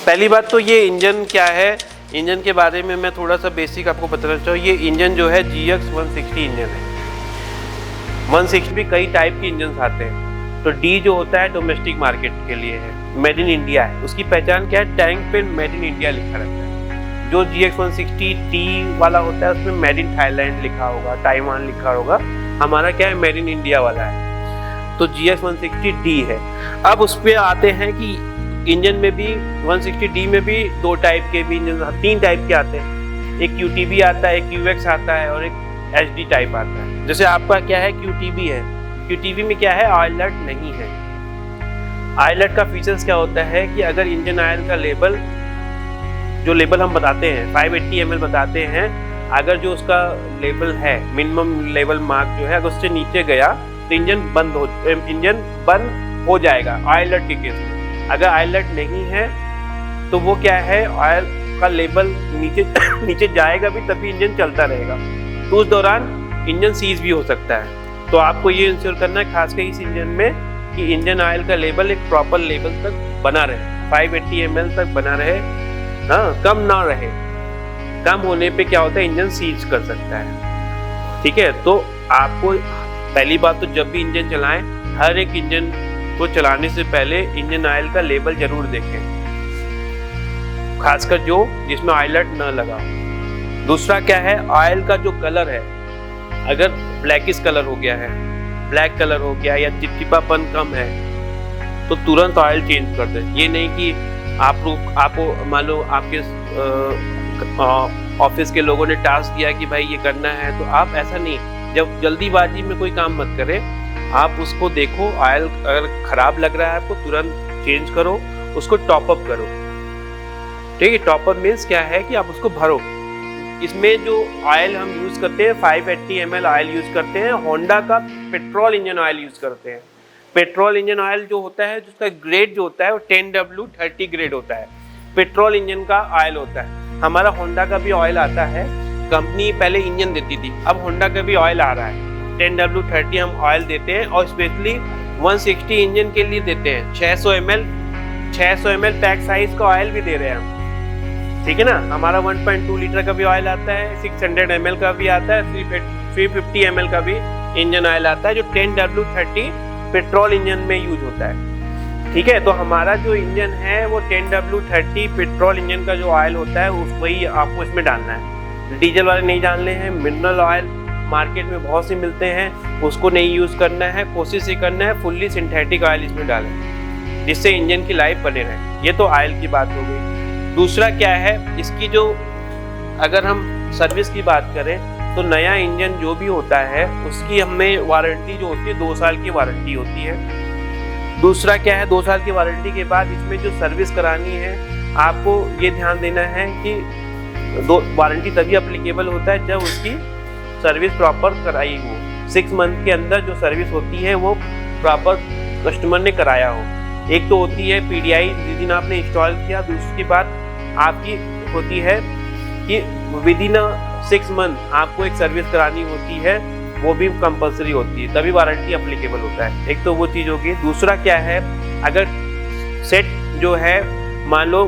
पहली बात तो ये इंजन क्या है, इंजन के बारे में मैं थोड़ा सा बेसिक आपको बताना चाहूँ। ये इंजन जो है GX 160 इंजन है। 160 भी कई टाइप के इंजन आते हैं। तो डी जो होता है डोमेस्टिक मार्केट के लिए है, मेड इन इंडिया है। उसकी पहचान क्या है, टैंक पे मेड इन इंडिया लिखा रहता है। जो GX 160 टी वाला होता है उसमें मेड इन थाईलैंड लिखा होगा, ताइवान लिखा होगा। हमारा क्या है, मेड इन इंडिया वाला है। तो GX 160 डी है। अब उस पर आते हैं कि इंजन में भी 160D में भी दो टाइप के भी इंजन, 3 टाइप के आते हैं। एक QTB आता है, एक QX आता है और एक HD टाइप आता है। जैसे आपका क्या है, QTB है। QTB में क्या है, ऑयल अलर्ट नहीं है। ऑयल अलर्ट का फीचर्स क्या होता है कि अगर इंजन ऑयल का लेवल, जो लेवल हम बताते हैं 580 ml बताते हैं, अगर जो उसका लेवल है मिनिमम लेवल मार्क जो है, अगर उससे नीचे गया तो इंजन बंद हो जाएगा ऑयल अलर्ट के केस में। अगर ऑयल अलर्ट नहीं है तो वो क्या है, ऑयल का लेवल नीचे जाएगा भी तभी इंजन चलता रहेगा। तो उस दौरान इंजन सीज भी हो सकता है। तो आपको ये इंश्योर करना है खासकर इस इंजन में कि इंजन ऑयल का लेवल एक प्रॉपर लेवल तक बना रहे, 580 ml तक बना रहे, हाँ, कम ना रहे। कम होने पे क्या होता है, इंजन सीज कर सकता है। ठीक है, तो आपको पहली बात तो जब भी इंजन चलाएं, हर एक इंजन को चलाने से पहले इंजन ऑयल का लेवल जरूर देखें, खासकर जो जिसमें ऑयल अलर्ट न लगा। दूसरा क्या है, ऑयल का जो कलर है, अगर ब्लैकिश कलर हो गया है, ब्लैक कलर हो गया या चिपचिपापन कम है तो तुरंत ऑयल चेंज कर दें। ये नहीं कि आपको मान लो आपके ऑफिस के लोगों ने टास्क दिया कि भाई ये करना है, तो आप ऐसा नहीं, जब जल्दीबाजी में कोई काम मत करें। आप उसको देखो, ऑयल अगर खराब लग रहा है आपको तुरंत चेंज करो, उसको टॉप अप करो। ठीक है, टॉप अप मीन्स क्या है कि आप उसको भरो। इसमें जो ऑयल हम यूज करते हैं 580 ml ऑयल यूज करते हैं, होंडा का पेट्रोल इंजन ऑयल यूज करते हैं। पेट्रोल इंजन ऑयल जो होता है, जिसका ग्रेड जो होता है वो 10W30 ग्रेड होता है, पेट्रोल इंजन का ऑयल होता है। हमारा होंडा का भी ऑयल आता है, कंपनी पहले इंजन देती थी, अब होंडा का भी ऑयल आ रहा है। 10W30 हम ऑयल देते हैं और स्पेशली 160 इंजन के लिए देते हैं। 600 ml पैक साइज का ऑयल भी दे रहे हैं हम। ठीक है ना, हमारा 1.2 लीटर का भी ऑयल आता है, 600 ml का भी आता है, 350 ml का भी इंजन ऑयल आता है, जो 10W30 पेट्रोल इंजन में यूज होता है। ठीक है, तो हमारा जो इंजन है वो 10W30 पेट्रोल इंजन का जो ऑयल होता है वही आपको इसमें डालना है। डीजल वाले नहीं डालने हैं। मिनरल ऑयल मार्केट में बहुत से मिलते हैं, उसको नहीं यूज़ करना है। कोशिश ये करना है फुल्ली सिंथेटिक ऑयल इसमें डालें, जिससे इंजन की लाइफ बने रहे। ये तो ऑयल की बात हो गई। दूसरा क्या है, इसकी जो अगर हम सर्विस की बात करें तो नया इंजन जो भी होता है उसकी हमें वारंटी जो होती है 2 साल की वारंटी होती है। दूसरा क्या है, 2 साल की वारंटी के बाद इसमें जो सर्विस करानी है, आपको ये ध्यान देना है कि वारंटी तभी अप्लीकेबल होता है जब उसकी सर्विस प्रॉपर कराई हो। 6 मंथ के अंदर जो सर्विस होती है वो प्रॉपर कस्टमर ने कराया हो। एक तो होती है PDI जिस दिन आपने इंस्टॉल किया, दूसरी बात आपकी होती है कि विद इन 6 मंथ आपको एक सर्विस करानी होती है, वो भी कंपलसरी होती है, तभी वारंटी अप्लीकेबल होता है। एक तो वो चीज़ होगी। दूसरा क्या है, अगर सेट जो है मान लो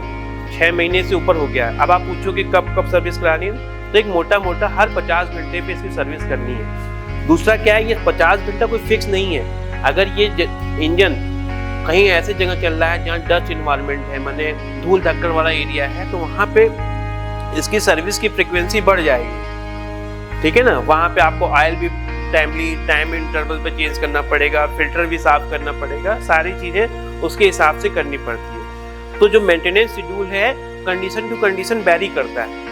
6 महीने से ऊपर हो गया, अब आप पूछो कि कब सर्विस करानी है, तो एक मोटा हर 50 घंटे पे इसकी सर्विस करनी है। दूसरा क्या है, ये 50 घंटा कोई फिक्स नहीं है। अगर ये इंजन कहीं ऐसे जगह चल रहा है जहाँ डस्ट इन्वायरमेंट है, माने धूल धक्कड़ वाला एरिया है, तो वहाँ पे इसकी सर्विस की फ्रीक्वेंसी बढ़ जाएगी। ठीक है ना, वहाँ पे आपको ऑयल भी टाइम इंटरवल पे चेंज करना पड़ेगा, फिल्टर भी साफ करना पड़ेगा, सारी चीज़ें उसके हिसाब से करनी पड़ती है। तो जो मेंटेनेंस शेड्यूल है कंडीशन टू कंडीशन वेरी करता है।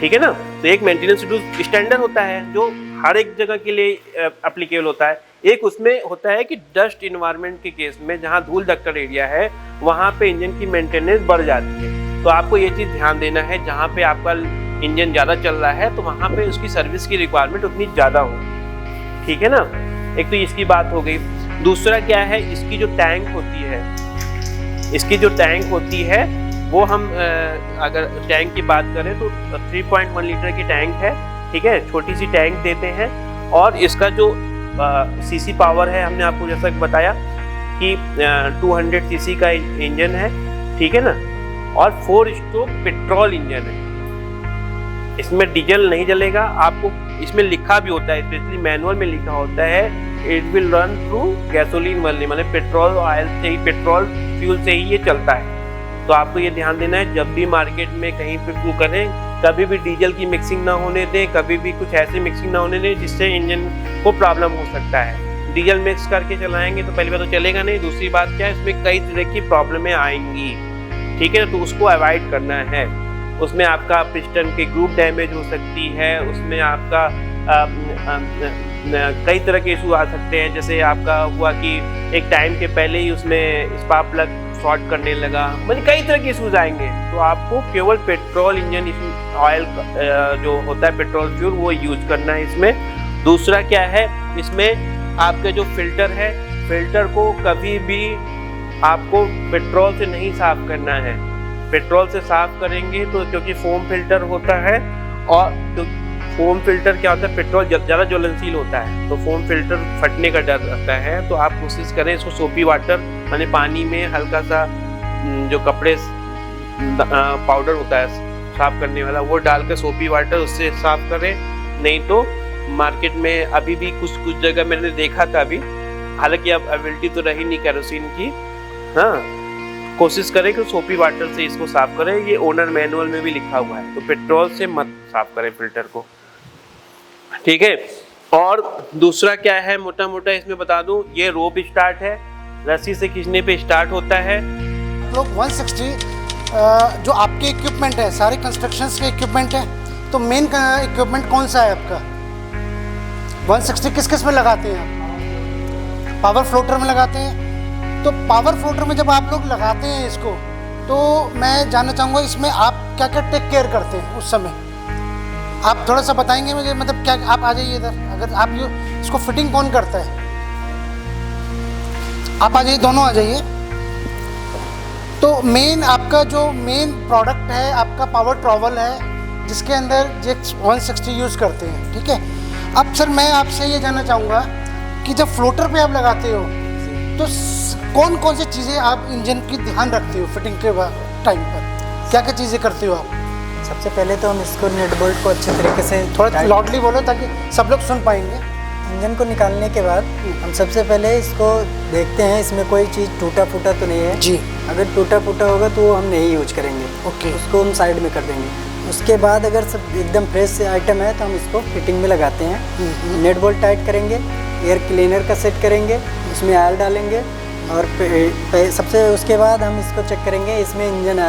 ठीक है ना, तो एक मेंटेनेंस शेड्यूल स्टैंडर्ड होता है जो हर एक जगह के लिए एप्लीकेबल होता है। एक उसमें होता है कि डस्ट इन्वायरमेंट के केस में जहाँ धूल धक्कड़ एरिया है वहाँ पे इंजन की मेंटेनेंस बढ़ जाती है। तो आपको ये चीज़ ध्यान देना है, जहाँ पे आपका इंजन ज़्यादा चल रहा है तो वहाँ पे उसकी सर्विस की रिक्वायरमेंट उतनी ज़्यादा हो। ठीक है ना, एक तो इसकी बात हो गई। दूसरा क्या है, इसकी जो टैंक होती है वो हम अगर टैंक की बात करें तो 3.1 लीटर की टैंक है। ठीक है, छोटी सी टैंक देते हैं और इसका जो सीसी पावर है, हमने आपको जैसा बताया कि 200 सीसी का इंजन है। ठीक है ना, और 4 स्ट्रोक पेट्रोल इंजन है। इसमें डीजल नहीं जलेगा, आपको इसमें लिखा भी होता है, स्पेशली मैनुअल में लिखा होता है it will run through gasoline only, मतलब पेट्रोल ऑयल से ही, पेट्रोल फ्यूल से ही ये चलता है। तो आपको ये ध्यान देना है जब भी मार्केट में कहीं पे वो करें, कभी भी डीजल की मिक्सिंग ना होने दें, कभी भी कुछ ऐसी मिक्सिंग ना होने दें जिससे इंजन को प्रॉब्लम हो सकता है। डीजल मिक्स करके चलाएंगे तो पहली बात तो चलेगा नहीं, दूसरी बात क्या है, इसमें कई तरह की प्रॉब्लमें आएंगी, ठीक है, तो उसको अवॉइड करना है। उसमें आपका पिस्टन के ग्रुप डैमेज हो सकती है, उसमें आपका कई तरह के इशू आ सकते हैं, जैसे आपका हुआ कि एक टाइम के पहले ही उसमें स्पार्क प्लग शॉर्ट करने लगा, मतलब कई तरह के इशूज आएंगे। तो आपको केवल पेट्रोल इंजन ऑयल जो होता है पेट्रोल फ्यूल वो यूज करना है इसमें। दूसरा क्या है, इसमें आपका जो फिल्टर है, फिल्टर को कभी भी आपको पेट्रोल से नहीं साफ करना है। पेट्रोल से साफ करेंगे तो क्योंकि फोम फिल्टर होता है, और तो फोम फिल्टर क्या होता है, पेट्रोल ज़्यादा ज्वलनशील होता है, तो फोम फिल्टर फटने का डर रहता है। तो आप कोशिश करें इसको सोपी वाटर, माने पानी में हल्का सा जो कपड़े पाउडर होता है साफ करने वाला, वो डालकर सोपी वाटर उससे साफ करें। नहीं तो मार्केट में अभी भी कुछ जगह मैंने देखा था अभी, हालांकि अब अवेलेबिलिटी तो रही नहीं केरोसिन की, हाँ, कोशिश करें कि सोपी वाटर से इसको साफ करें। ये ओनर मैनुअल में भी लिखा हुआ है, तो पेट्रोल से मत साफ करें फिल्टर को, ठीक है। और दूसरा क्या है, मोटा मोटा इसमें बता दूं, ये रोप स्टार्ट है, रस्सी से खींचने पे स्टार्ट होता है। लोग 160 जो आपके इक्विपमेंट है, सारे कंस्ट्रक्शंस के इक्विपमेंट है, तो मेन इक्विपमेंट कौन सा है आपका? 160 किस किस में लगाते हैं आप? पावर फ्लोटर में लगाते हैं। तो पावर फ्लोटर में जब आप लोग लगाते हैं इसको, तो मैं जानना चाहूँगा इसमें आप क्या क्या टेक केयर करते हैं उस समय, आप थोड़ा सा बताएंगे मुझे, मतलब क्या, आप आ जाइए इधर, अगर आप ये इसको फिटिंग कौन करता है, आप आ जाइए, दोनों आ जाइए। तो मेन आपका जो मेन प्रोडक्ट है आपका पावर ट्रॉवल है, जिसके अंदर जेक्स 160 यूज़ करते हैं, ठीक है। अब सर मैं आपसे ये जानना चाहूँगा कि जब फ्लोटर पे आप लगाते हो तो कौन कौन सी चीज़ें आप इंजन की ध्यान रखते हो फिटिंग के टाइम पर, क्या क्या चीज़ें करते हो आप? सबसे पहले तो हम इसको नेट बोल्ट को अच्छे तरीके से, थोड़ा लाउडली बोलो ताकि सब लोग सुन पाएंगे। इंजन को निकालने के बाद हम सबसे पहले इसको देखते हैं इसमें कोई चीज़ टूटा फूटा तो नहीं है जी। अगर टूटा फूटा होगा तो वो हम नहीं यूज करेंगे, ओके, उसको हम साइड में कर देंगे। उसके बाद अगर सब एकदम फ्रेश आइटम है तो हम इसको फिटिंग में लगाते हैं। नेट बोल्ट टाइट करेंगे, एयर क्लीनर का सेट करेंगे, उसमें ऑयल डालेंगे, और सबसे उसके बाद हम इसको चेक करेंगे इसमें इंजन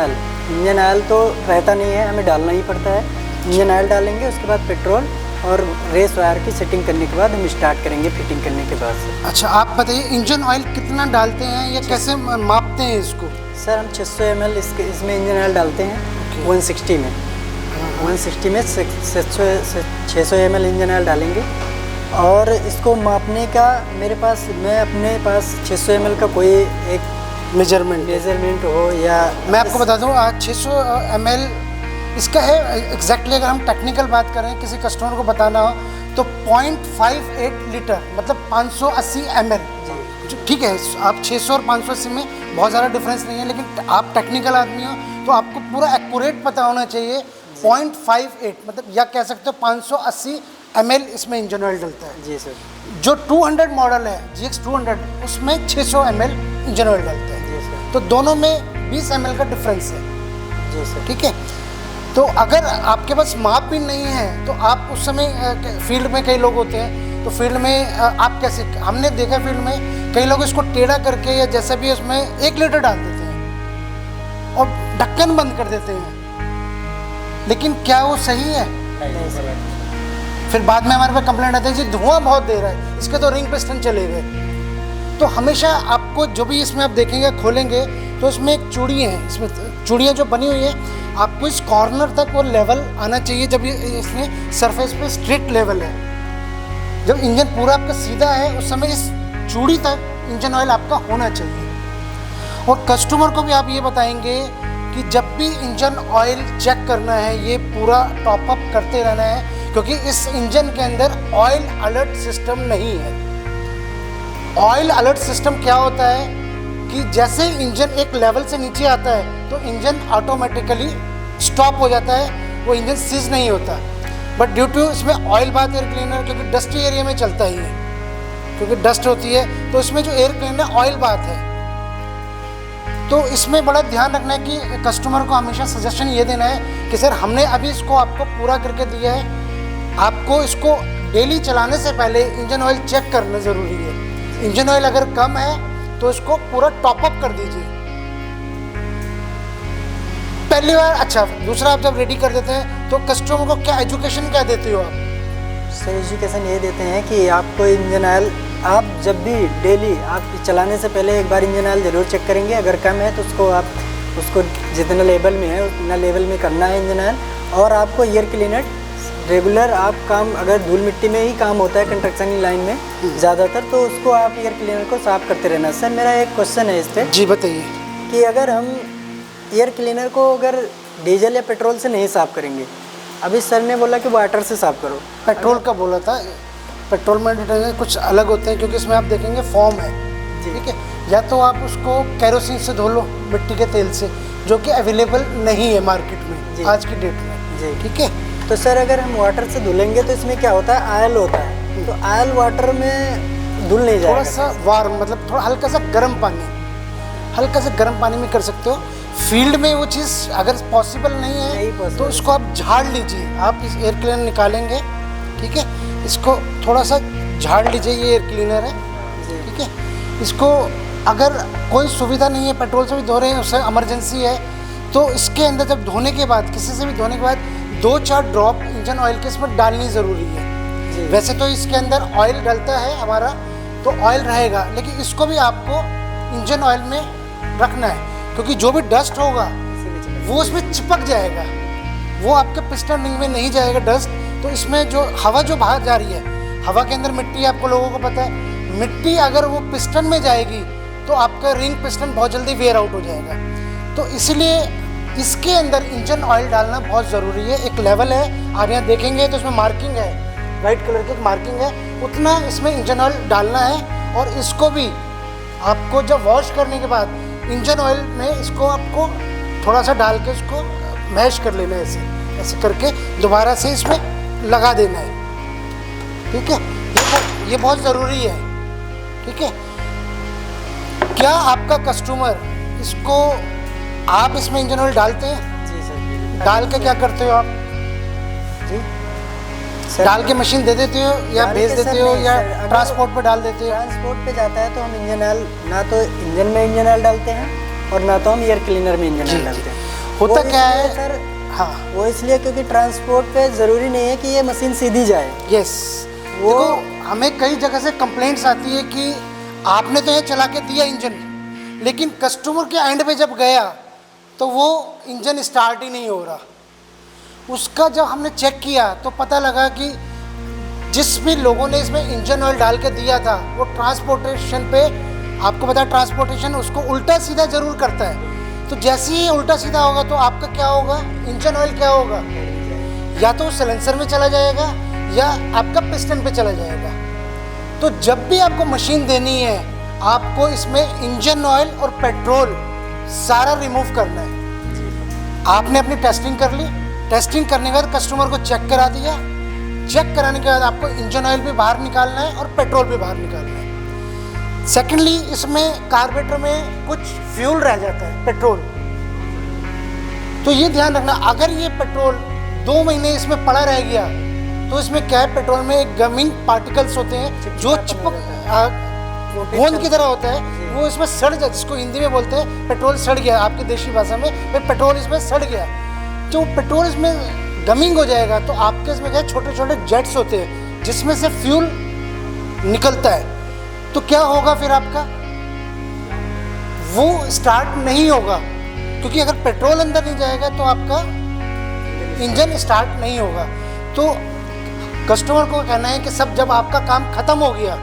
ऑयल तो रहता नहीं है, हमें डालना ही पड़ता है। इंजन ऑयल डालेंगे, उसके बाद पेट्रोल और रेस वायर की सेटिंग करने के बाद हम स्टार्ट करेंगे फिटिंग करने के बाद से। अच्छा, आप बताइए इंजन ऑयल कितना डालते हैं या कैसे मापते हैं इसको? सर हम 600 ml इसमें इंजन ऑयल डालते हैं, 160 में 160 में 600 ml इंजन ऑयल डालेंगे। और इसको मापने का मैं अपने पास 600 ml का कोई एक मेजरमेंट हो या मैं आपको बता दूं 600 ml इसका है एग्जैक्टली। अगर हम टेक्निकल बात करें, किसी कस्टमर को बताना हो तो 0.58 लीटर मतलब 580 ml, ठीक है। आप 600 और 580 में बहुत ज़्यादा डिफरेंस नहीं है, लेकिन आप टेक्निकल आदमी हो तो आपको पूरा एक्यूरेट पता होना चाहिए। 0.58 मतलब या कह सकते हो 580 ml इसमें इंजन ऑयल डलता है। जी सर। जो 200 मॉडल है GX 200 उसमें 600 ml इंजन ऑयल डलता है। जी सर। तो दोनों में 20 ml का डिफरेंस है। जी सर। ठीक है। तो अगर आपके पास माप भी नहीं है तो आप उस समय फील्ड में कई लोग होते हैं, तो फील्ड में आप कैसे, हमने देखा फील्ड में कई लोग इसको टेढ़ा करके या जैसा भी उसमें 1 लीटर डाल देते हैं और ढक्कन बंद कर देते हैं, लेकिन क्या वो सही है? नहीं सर। फिर बाद में हमारे पास कंप्लेंट आती है जी धुआं बहुत दे रहा है, इसके तो रिंग पिस्टन चले गए। तो हमेशा आपको जो भी इसमें आप देखेंगे खोलेंगे तो इसमें एक चूड़ी है, इसमें चूड़ियाँ जो बनी हुई है आपको इस कॉर्नर तक वो लेवल आना चाहिए। जब ये इसमें सरफेस पे स्ट्रेट लेवल है, जब इंजन पूरा आपका सीधा है उस समय इस चूड़ी तक इंजन ऑयल आपका होना चाहिए। और कस्टमर को भी आप ये बताएंगे कि जब भी इंजन ऑयल चेक करना है ये पूरा टॉपअप करते रहना है, क्योंकि इस इंजन के अंदर ऑयल अलर्ट सिस्टम नहीं है। ऑयल अलर्ट सिस्टम क्या होता है कि जैसे इंजन एक लेवल से नीचे आता है तो इंजन ऑटोमेटिकली स्टॉप हो जाता है, वो इंजन सीज नहीं होता। बट ड्यू टू इसमें ऑयल बाथ एयर क्लीनर, क्योंकि डस्टी एरिया में चलता ही है, क्योंकि डस्ट होती है, तो इसमें जो एयर क्लीनर ऑयल बाथ है, तो इसमें बड़ा ध्यान रखना है कि कस्टमर को हमेशा सजेशन ये देना है कि सर हमने अभी इसको आपको पूरा करके दिया है, आपको इसको डेली चलाने से पहले इंजन ऑयल चेक करना ज़रूरी है। इंजन ऑयल अगर कम है तो इसको पूरा टॉपअप कर दीजिए पहली बार। अच्छा, दूसरा आप जब रेडी कर देते हैं तो कस्टमर को क्या एजुकेशन क्या देते हो आप? सर एजुकेशन ये देते हैं कि आपको इंजन ऑयल आप जब भी डेली आप चलाने से पहले एक बार इंजन ऑयल ज़रूर चेक करेंगे। अगर कम है तो उसको जितना लेवल में है उतना लेवल में करना है इंजन ऑयल। और आपको एयर क्लीनर रेगुलर आप काम, अगर धूल मिट्टी में ही काम होता है कंस्ट्रक्शन लाइन में ज़्यादातर, तो उसको आप एयर क्लीनर को साफ़ करते रहना। सर मेरा एक क्वेश्चन है इस पर। जी बताइए। कि अगर हम एयर क्लीनर को अगर डीजल या पेट्रोल से नहीं साफ़ करेंगे, अभी सर ने बोला कि वाटर से साफ़ करो, पेट्रोल का बोला था, पेट्रोल में डिटर्जेंट कुछ अलग होते हैं, क्योंकि इसमें आप देखेंगे फॉर्म है, ठीक है। या तो आप उसको कैरोसिन से धो लो, मिट्टी के तेल से, जो कि अवेलेबल नहीं है मार्केट में आज की डेट में, जी ठीक है। तो सर अगर हम वाटर से धुलेंगे तो इसमें क्या होता है, आयल होता है, तो आयल वाटर में धुल नहीं जाएगा। थोड़ा सा वार्म, मतलब थोड़ा हल्का सा गर्म पानी, हल्का सा गर्म पानी में कर सकते हो। फील्ड में वो चीज़ अगर पॉसिबल नहीं है तो उसको आप झाड़ लीजिए। आप इस एयर क्लीनर निकालेंगे, ठीक है, इसको थोड़ा सा झाड़ लीजिए, ये एयर क्लीनर है, ठीक है। इसको अगर कोई सुविधा नहीं है, पेट्रोल से भी धो रहे हैं, उससे इमरजेंसी है, तो इसके अंदर जब धोने के बाद, किसी से भी धोने के बाद 2-4 ड्रॉप इंजन ऑयल के इसमें डालनी ज़रूरी है। वैसे तो इसके अंदर ऑयल डलता है हमारा, तो ऑयल रहेगा, लेकिन इसको भी आपको इंजन ऑयल में रखना है, क्योंकि जो भी डस्ट होगा वो उसमें चिपक जाएगा, वो आपके पिस्टन रिंग में नहीं जाएगा डस्ट। तो इसमें जो हवा जो बाहर जा रही है, हवा के अंदर मिट्टी, आपको लोगों को पता है, मिट्टी अगर वो पिस्टन में जाएगी तो आपका रिंग पिस्टन बहुत जल्दी वेयर आउट हो जाएगा। तो इसलिए इसके अंदर इंजन ऑयल डालना बहुत ज़रूरी है। एक लेवल है, आप यहाँ देखेंगे तो इसमें मार्किंग है, वाइट कलर की एक मार्किंग है, उतना इसमें इंजन ऑयल डालना है। और इसको भी आपको जब वॉश करने के बाद इंजन ऑयल में इसको आपको थोड़ा सा डाल के इसको मैश कर लेना है, ऐसे करके दोबारा से इसमें लगा देना है, ठीक है। ये बहुत ज़रूरी है, ठीक है। क्या आपका कस्टमर इसको, आप इसमें इंजन ऑयल डालते हैं? जी सर। डाल के क्या करते हो आप? जी डाल के मशीन दे देते हो या भेज देते हो या ट्रांसपोर्ट पे डाल देते हो? ट्रांसपोर्ट पे जाता है तो हम इंजन ऑयल, ना तो इंजन में इंजन ऑयल डालते हैं और ना तो हम एयर क्लीनर में इंजन ऑयल डालते हैं। होता क्या है सर, हाँ, वो इसलिए क्योंकि ट्रांसपोर्ट पे ज़रूरी नहीं है कि ये मशीन सीधी जाए। यस, वो हमें कई जगह से कंप्लेंट्स आती है कि आपने तो ये चला के दिया इंजन, लेकिन कस्टमर के एंड पे जब गया तो वो इंजन स्टार्ट ही नहीं हो रहा। उसका जब हमने चेक किया तो पता लगा कि जिस भी लोगों ने इसमें इंजन ऑयल डाल के दिया था, वो ट्रांसपोर्टेशन पे, आपको पता है ट्रांसपोर्टेशन उसको उल्टा सीधा ज़रूर करता है। तो जैसे ही उल्टा सीधा होगा तो आपका क्या होगा, इंजन ऑयल क्या होगा, या तो सिलेंसर में चला जाएगा या आपका पिस्टन पे चला जाएगा। तो जब भी आपको मशीन देनी है, आपको इसमें इंजन ऑयल और पेट्रोल सारा रिमूव करना है। आपने अपनी टेस्टिंग कर ली, टेस्टिंग करने के बाद कस्टमर को चेक करा दिया, चेक कराने के बाद आपको इंजन ऑयल भी बाहर निकालना है और पेट्रोल भी बाहर निकालना है। सेकेंडली, इसमें कार्बोरेटर में कुछ फ्यूल रह जाता है, पेट्रोल, तो ये ध्यान रखना, अगर ये पेट्रोल 2 महीने इसमें पड़ा रह गया तो इसमें क्या है, पेट्रोल में एक गमिंग पार्टिकल्स होते हैं जो चिपक गोंद की तरह होता है, वो इसमें सड़ जाए, जिसको हिंदी में बोलते हैं पेट्रोल सड़ गया, आपकी देशी भाषा में पेट्रोल इसमें सड़ गया। जो पेट्रोल इसमें गमिंग हो जाएगा तो आपके इसमें क्या, छोटे छोटे जेट्स होते हैं जिसमें से फ्यूल निकलता है। तो क्या होगा फिर, आपका वो स्टार्ट नहीं होगा, क्योंकि अगर पेट्रोल अंदर नहीं जाएगा तो आपका इंजन स्टार्ट नहीं होगा। तो कस्टमर को कहना है कि सब जब आपका काम खत्म हो गया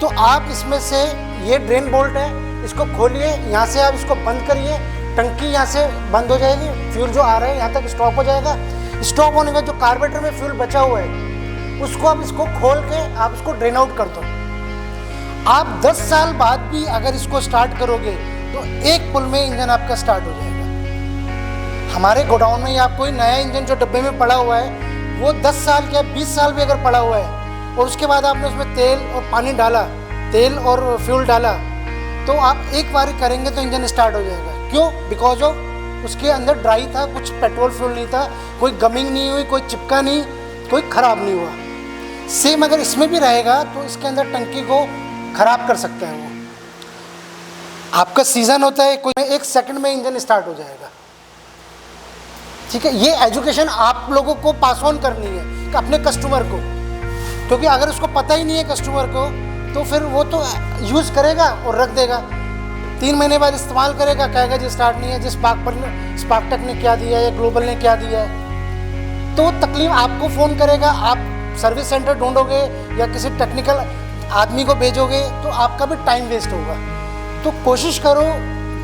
तो आप इसमें से, ये ड्रेन बोल्ट है, इसको खोलिए, यहाँ से आप इसको बंद करिए, टंकी यहाँ से बंद हो जाएगी, फ्यूल जो आ रहा है यहाँ तक स्टॉप हो जाएगा। स्टॉप होने का जो कार्बोरेटर में फ्यूल बचा हुआ है उसको आप इसको खोल के आप इसको ड्रेन आउट कर दो। आप 10 साल बाद भी अगर इसको स्टार्ट करोगे तो एक पुल में इंजन आपका स्टार्ट हो जाएगा। हमारे गोडाउन में या कोई नया इंजन जो डब्बे में पड़ा हुआ है वो 10 साल या 20 साल भी अगर पड़ा हुआ है और उसके बाद आपने उसमें तेल और पानी डाला, तेल और फ्यूल डाला, तो आप एक बार करेंगे तो इंजन स्टार्ट हो जाएगा। क्यों? बिकॉज ऑफ उसके अंदर ड्राई था, कुछ पेट्रोल फ्यूल नहीं था, कोई गमिंग नहीं हुई, कोई चिपका नहीं, कोई ख़राब नहीं हुआ। सेम अगर इसमें भी रहेगा तो इसके अंदर टंकी को ख़राब कर सकता है वो। आपका सीज़न होता है, कोई 1 सेकंड में इंजन स्टार्ट हो जाएगा। ठीक है, ये एजुकेशन आप लोगों को पास ऑन करनी है अपने कस्टमर को, क्योंकि अगर उसको पता ही नहीं है कस्टमर को तो फिर वो तो यूज़ करेगा और रख देगा, 3 महीने बाद इस्तेमाल करेगा, कहेगा जी स्टार्ट नहीं है, जिस स्पार्क टेक ने क्या दिया है या ग्लोबल ने क्या दिया है, तो तकलीफ आपको फ़ोन करेगा, आप सर्विस सेंटर ढूंढोगे या किसी टेक्निकल आदमी को भेजोगे तो आपका भी टाइम वेस्ट होगा। तो कोशिश करो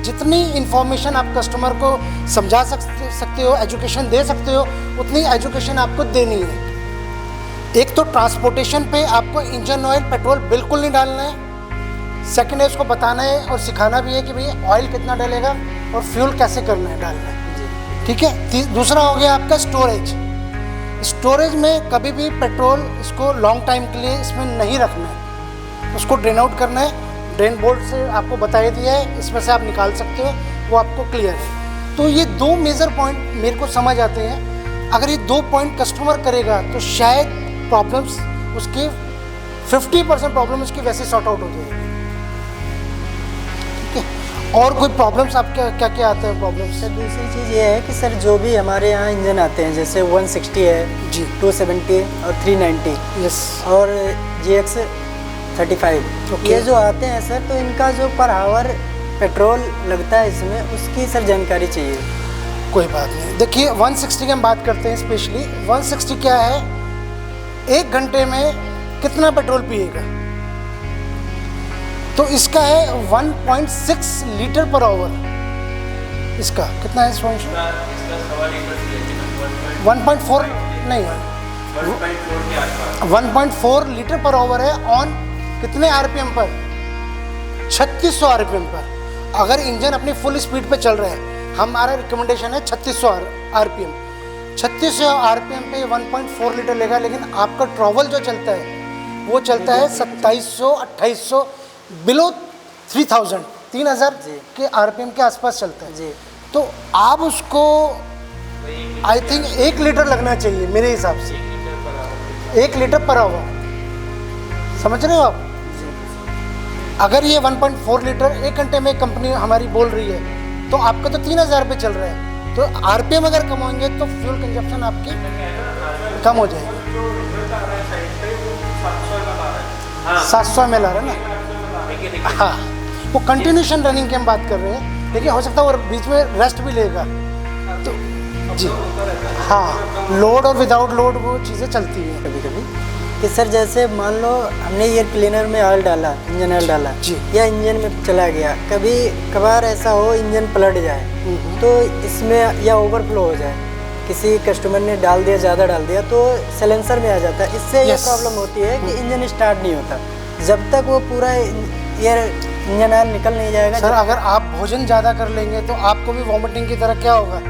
जितनी इन्फॉर्मेशन आप कस्टमर को समझा सकते हो, एजुकेशन दे सकते हो, उतनी एजुकेशन आपको देनी है। एक तो ट्रांसपोर्टेशन पे आपको इंजन ऑयल, पेट्रोल बिल्कुल नहीं डालना है। सेकंड है उसको बताना है और सिखाना भी है कि भाई ऑयल कितना डालेगा और फ्यूल कैसे करना है, डालना है। ठीक है। दूसरा हो गया आपका स्टोरेज। स्टोरेज में कभी भी पेट्रोल इसको लॉन्ग टाइम के लिए इसमें नहीं रखना है, उसको ड्रेन आउट करना है। ड्रेन बोल्ट से आपको बताया दिया है, इसमें से आप निकाल सकते हो, वो आपको क्लियर है। तो ये 2 मेजर पॉइंट मेरे को समझ आते हैं। अगर ये 2 पॉइंट कस्टमर करेगा तो शायद प्रॉब्लम्स उसकी 50% प्रॉब्लम उसकी वैसे सॉर्ट आउट हो जाएगी। ठीक है। और कोई प्रॉब्लम्स आपके क्या क्या आते हैं प्रॉब्लम्स? सर दूसरी चीज़ ये है कि सर जो भी हमारे यहाँ इंजन आते हैं जैसे 160 है जी, 270 और 390 यस, और GX 35, ये जो आते हैं सर, तो इनका जो पर आवर पेट्रोल लगता है इसमें, उसकी सर जानकारी चाहिए। कोई बात नहीं। देखिए 160 की हम बात करते हैं स्पेशली। 160 क्या है, 1 घंटे में कितना पेट्रोल पिएगा, तो इसका है 1.6 लीटर पर आवर। इसका कितना है सोनू? 1.4 नहीं, 1.4 लीटर पर आवर है। ऑन कितने आरपीएम पर? 3600 आरपीएम पर। अगर इंजन अपनी फुल स्पीड पे चल रहा है, हमारा रिकमेंडेशन है 3600 आरपीएम। 3600 आरपीएम पे 1.4 लीटर लेगा, लेकिन आपका ट्रैवल जो चलता है वो चलता है 2700 2800, बिलो 3000 के आरपीएम के आसपास चलता है जी। तो आप उसको आई थिंक 1 लीटर लगना चाहिए मेरे हिसाब से, 1 लीटर पर आवर। समझ रहे हो आप? अगर ये 1.4 लीटर 1 घंटे में कंपनी हमारी बोल रही है तो आपका तो 3000 पे चल रहा है, तो आरपीएम अगर कम होंगे तो फ्यूल कंजप्शन आपकी कम हो जाएगी। 700 ml आ रहा है ना? हाँ, वो कंटिन्यूशन रनिंग की हम बात कर रहे हैं, लेकिन हो सकता है वो बीच में रेस्ट भी लेगा। तो जी हाँ, लोड और विदाउट लोड वो चीज़ें चलती हैं कभी कभी कि सर जैसे मान लो हमने एयर क्लीनर में ऑयल डाला, इंजन ऑयल डाला जी, या इंजन में चला गया, कभी कभार ऐसा हो इंजन पलट जाए तो इसमें या ओवरफ्लो हो जाए, किसी कस्टमर ने डाल दिया, ज़्यादा डाल दिया, तो सिलेंसर में आ जाता है। इससे ये प्रॉब्लम होती है कि इंजन स्टार्ट नहीं होता जब तक वो पूरा एयर इंजन ऑयल निकल नहीं जाएगा। सर अगर आप भोजन ज़्यादा कर लेंगे तो आपको भी वॉमिटिंग की तरह क्या होगा?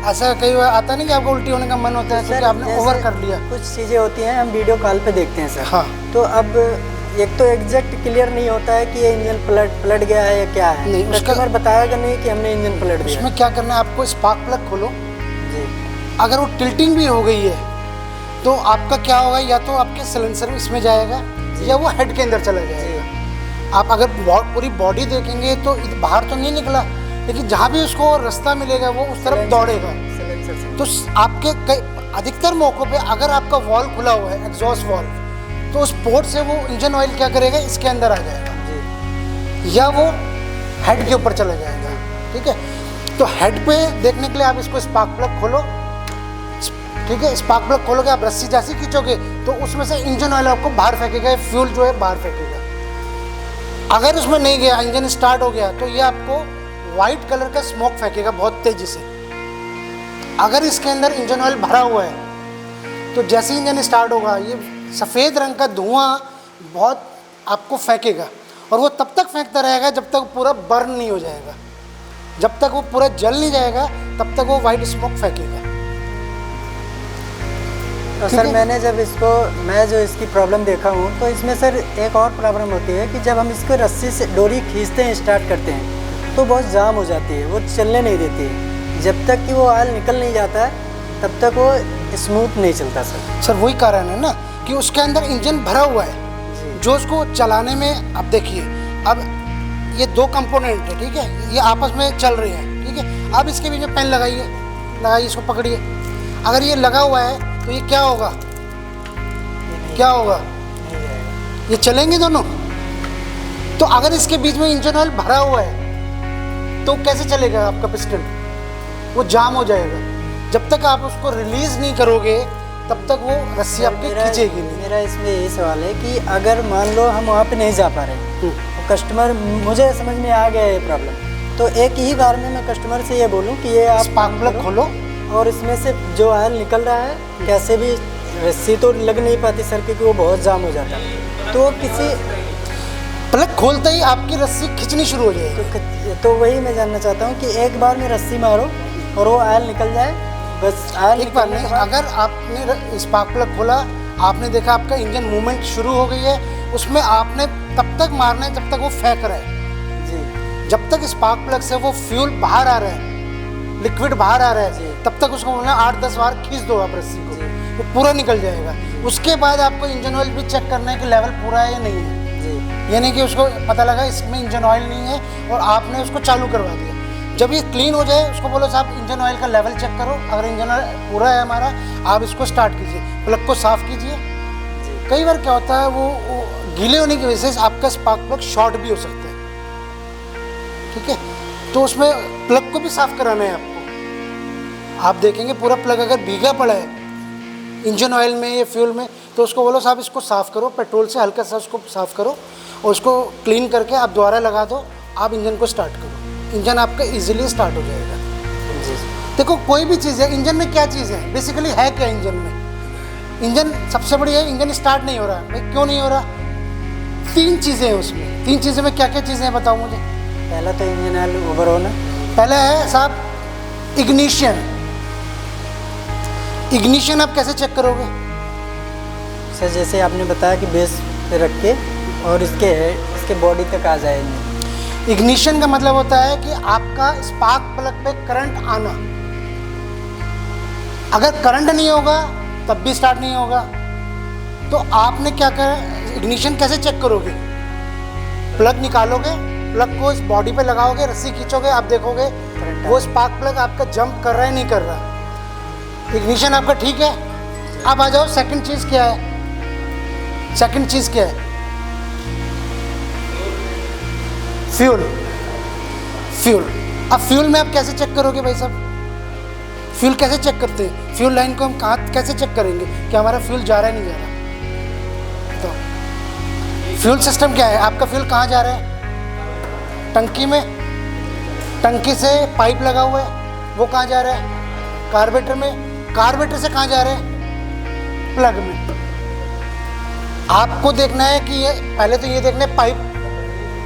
ऐसा कई बार आता नहीं कि आपको उल्टी होने का मन होता है क्योंकि आपने ओवर कर लिया। कुछ चीज़ें होती हैं, हम वीडियो कॉल पे देखते हैं सर। हाँ, तो अब एक तो एग्जैक्ट क्लियर नहीं होता है कि ये इंजन पलट गया है या क्या है, नहीं, कस्टमर बताएगा नहीं कि हमने इंजन पलट दिया। उसमें क्या करना है आपको, स्पार्क प्लग खोलो जी। अगर वो टिल्टिंग भी हो गई है तो आपका क्या होगा, या तो आपके सिलेंसर इसमें जाएगा या वो हेड के अंदर चला जाएगा। आप अगर पूरी बॉडी देखेंगे तो बाहर तो नहीं निकला, लेकिन जहाँ भी उसको रास्ता मिलेगा वो उस तरफ दौड़ेगा। तो आपके अधिकतर मौक़ों पे अगर आपका वॉल्व खुला हुआ है, एग्जॉस्ट वॉल्व, तो उस पोर्ट से वो इंजन ऑयल क्या करेगा, इसके अंदर आ जाएगा या वो हेड के ऊपर चला जाएगा। ठीक है, तो हेड पे देखने के लिए आप इसको स्पार्क प्लग खोलो। ठीक है, स्पार्क प्लग खोलोगे, आप रस्सी जैसी खींचोगे तो उसमें से इंजन ऑयल आपको बाहर फेंकेगा, फ्यूल जो है बाहर फेंकेगा। अगर उसमें नहीं गया, इंजन स्टार्ट हो गया, तो ये आपको वाइट कलर का स्मोक फेंकेगा बहुत तेजी से। अगर इसके अंदर इंजन ऑयल भरा हुआ है तो जैसे इंजन स्टार्ट होगा ये सफ़ेद रंग का धुआं बहुत आपको फेंकेगा, और वो तब तक फेंकता रहेगा जब तक पूरा बर्न नहीं हो जाएगा। जब तक वो पूरा जल नहीं जाएगा तब तक वो वाइट स्मोक फेंकेगा। तो ठीक सर है? मैंने जब मैं जो इसकी प्रॉब्लम देखा हूँ तो इसमें सर एक और प्रॉब्लम होती है कि जब हम इसको रस्सी से डोरी खींचते हैं, स्टार्ट करते हैं, तो बहुत जाम हो जाती है, वो चलने नहीं देती है। जब तक कि वो ऑयल निकल नहीं जाता है तब तक वो स्मूथ नहीं चलता सर। सर वही कारण है ना कि उसके अंदर इंजन भरा हुआ है, जो उसको चलाने में, अब देखिए, अब ये दो कंपोनेंट है, ठीक है, ये आपस में चल रहे हैं, ठीक है। अब इसके बीच में पेन लगाइए, इसको पकड़िए। अगर ये लगा हुआ है तो ये क्या होगा, क्या होगा, ये चलेंगे दोनों। तो अगर इसके बीच में इंजन ऑयल भरा हुआ है तो कैसे चलेगा आपका पिस्टन, वो जाम हो जाएगा। जब तक आप उसको रिलीज नहीं करोगे तब तक वो रस्सी आपकी खींचेगी नहीं। मेरा इसमें यही सवाल है कि अगर मान लो हम वहाँ पे नहीं जा पा रहे, तो कस्टमर, मुझे समझ में आ गया ये प्रॉब्लम, तो एक ही बार में मैं कस्टमर से ये बोलूँ कि ये आप स्पार्क प्लग खोलो और इसमें से जो ऑयल निकल रहा है कैसे भी, रस्सी तो लग नहीं पाती सर क्योंकि वो बहुत जाम हो जाता है, तो किसी प्लग खोलते ही आपकी रस्सी खींचनी शुरू हो जाएगी। तो वही मैं जानना चाहता हूँ कि एक बार में रस्सी मारो और वो ऑयल निकल जाए, बस ऑयल एक बार नहीं, अगर आपने स्पार्क प्लग खोला, आपने देखा आपका इंजन मूवमेंट शुरू हो गई है, उसमें आपने तब तक मारना है जब तक वो फेंक रहा है जी। जब तक स्पार्क प्लग से वो फ्यूल बाहर आ रहा है, लिक्विड बाहर आ रहा है, तब तक उसको बोलना 8-10 बार खींच दो आप रस्सी को, वो पूरा निकल जाएगा। उसके बाद आपको इंजन ऑयल भी चेक करना है कि लेवल पूरा है या नहीं है जी। यानी कि उसको पता लगा इसमें इंजन ऑयल नहीं है और आपने उसको चालू करवा दिया। जब ये क्लीन हो जाए उसको बोलो साहब इंजन ऑयल का लेवल चेक करो, अगर इंजन ऑयल पूरा है हमारा, आप इसको स्टार्ट कीजिए, प्लग को साफ़ कीजिए। कई बार क्या होता है वो गीले होने की वजह से आपका स्पार्क प्लग शॉर्ट भी हो सकता है, ठीक है, तो उसमें प्लग को भी साफ़ कराना है आपको। आप देखेंगे पूरा प्लग अगर भीगा पड़ा है इंजन ऑयल में या फ्यूल में, तो उसको बोलो साहब इसको साफ़ करो, पेट्रोल से हल्का सा उसको साफ़ करो और उसको क्लीन करके आप दोबारा लगा दो, आप इंजन को स्टार्ट करो, इंजन आपका इजीली स्टार्ट हो जाएगा। देखो कोई भी चीज़ है, इंजन में क्या चीज़ है, बेसिकली है क्या इंजन में, इंजन सबसे बड़ी है, इंजन स्टार्ट नहीं हो रहा। भाई क्यों नहीं हो रहा? 3 चीज़ें हैं उसमें। 3 चीज़ों में क्या क्या चीज़ें हैं बताओ मुझे। पहला तो इंजन ऑयल ओवर होना, पहला है साहब इग्निशन। इग्निशन आप कैसे चेक करोगे? सर जैसे आपने बताया कि बेस पे रख के और इसके बॉडी तक आ जाए इंजन। इग्निशन का मतलब होता है कि आपका स्पार्क प्लग पे करंट आना। अगर करंट नहीं होगा तब भी स्टार्ट नहीं होगा। तो आपने क्या कर, इग्निशन कैसे चेक करोगे? प्लग निकालोगे, प्लग को इस बॉडी पे लगाओगे, रस्सी खींचोगे, आप देखोगे वो स्पार्क प्लग आपका जंप कर रहा है नहीं कर रहा। इग्निशन आपका ठीक है। अब आ जाओ सेकंड चीज़ क्या है। सेकंड चीज़ क्या है? फ्यूल। फ्यूल। अब फ्यूल में आप कैसे चेक करोगे भाई साहब? फ्यूल कैसे चेक करते हैं? फ्यूल लाइन को हम कहाँ कैसे चेक करेंगे कि हमारा फ्यूल जा रहा है नहीं जा रहा? तो फ्यूल सिस्टम क्या है? आपका फ्यूल कहाँ जा रहा है? टंकी में। टंकी से पाइप लगा हुआ है, वो कहाँ जा रहा है? कार्बोरेटर में। कार्बोरेटर से कहाँ जा रहा है? प्लग में। आपको देखना है कि ये पहले तो ये देखना है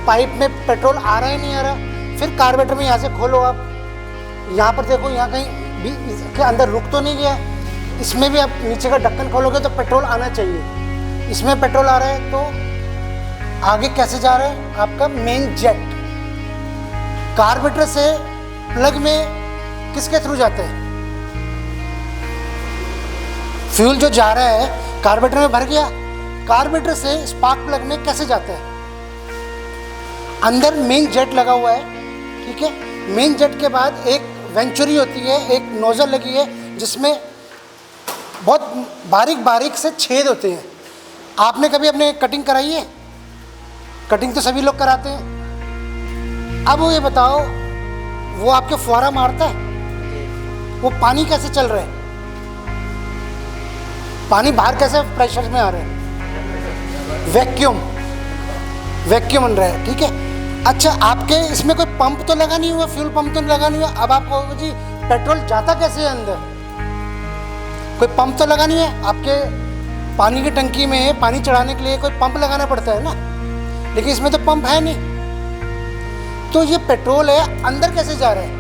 पाइप में पेट्रोल आ रहा है नहीं आ रहा। फिर कार्बोरेटर में यहाँ से खोलो, आप यहाँ पर देखो, यहाँ कहीं भी इसके अंदर रुक तो नहीं गया। इसमें भी आप नीचे का ढक्कन खोलोगे तो पेट्रोल आना चाहिए। इसमें पेट्रोल आ रहा है तो आगे कैसे जा रहा है? आपका मेन जेट कार्बोरेटर से प्लग में किसके थ्रू जाता है? फ्यूल जो जा रहा है कार्बोरेटर में भर गया, कार्बोरेटर से स्पार्क प्लग में कैसे जाता है? अंदर मेन जेट लगा हुआ है, ठीक है। मेन जेट के बाद एक वेंचुरी होती है, एक नोजल लगी है जिसमें बहुत बारीक बारीक से छेद होते हैं। आपने कभी अपने कटिंग कराई है? कटिंग तो सभी लोग कराते हैं। अब वो ये बताओ, वो आपके फुहारा मारता है, वो पानी कैसे चल रहा है? पानी बाहर कैसे प्रेशर में आ रहा है? वैक्यूम बन रहा है, ठीक है। अच्छा, आपके इसमें कोई पंप तो लगा नहीं हुआ, फ्यूल पंप तो लगा नहीं हुआ। अब आप कहोगे जी पेट्रोल जाता कैसे है अंदर? कोई पंप तो लगा नहीं है। आपके पानी की टंकी में पानी चढ़ाने के लिए कोई पंप लगाना पड़ता है ना, लेकिन इसमें तो पंप है नहीं। तो ये पेट्रोल है, अंदर कैसे जा रहा है?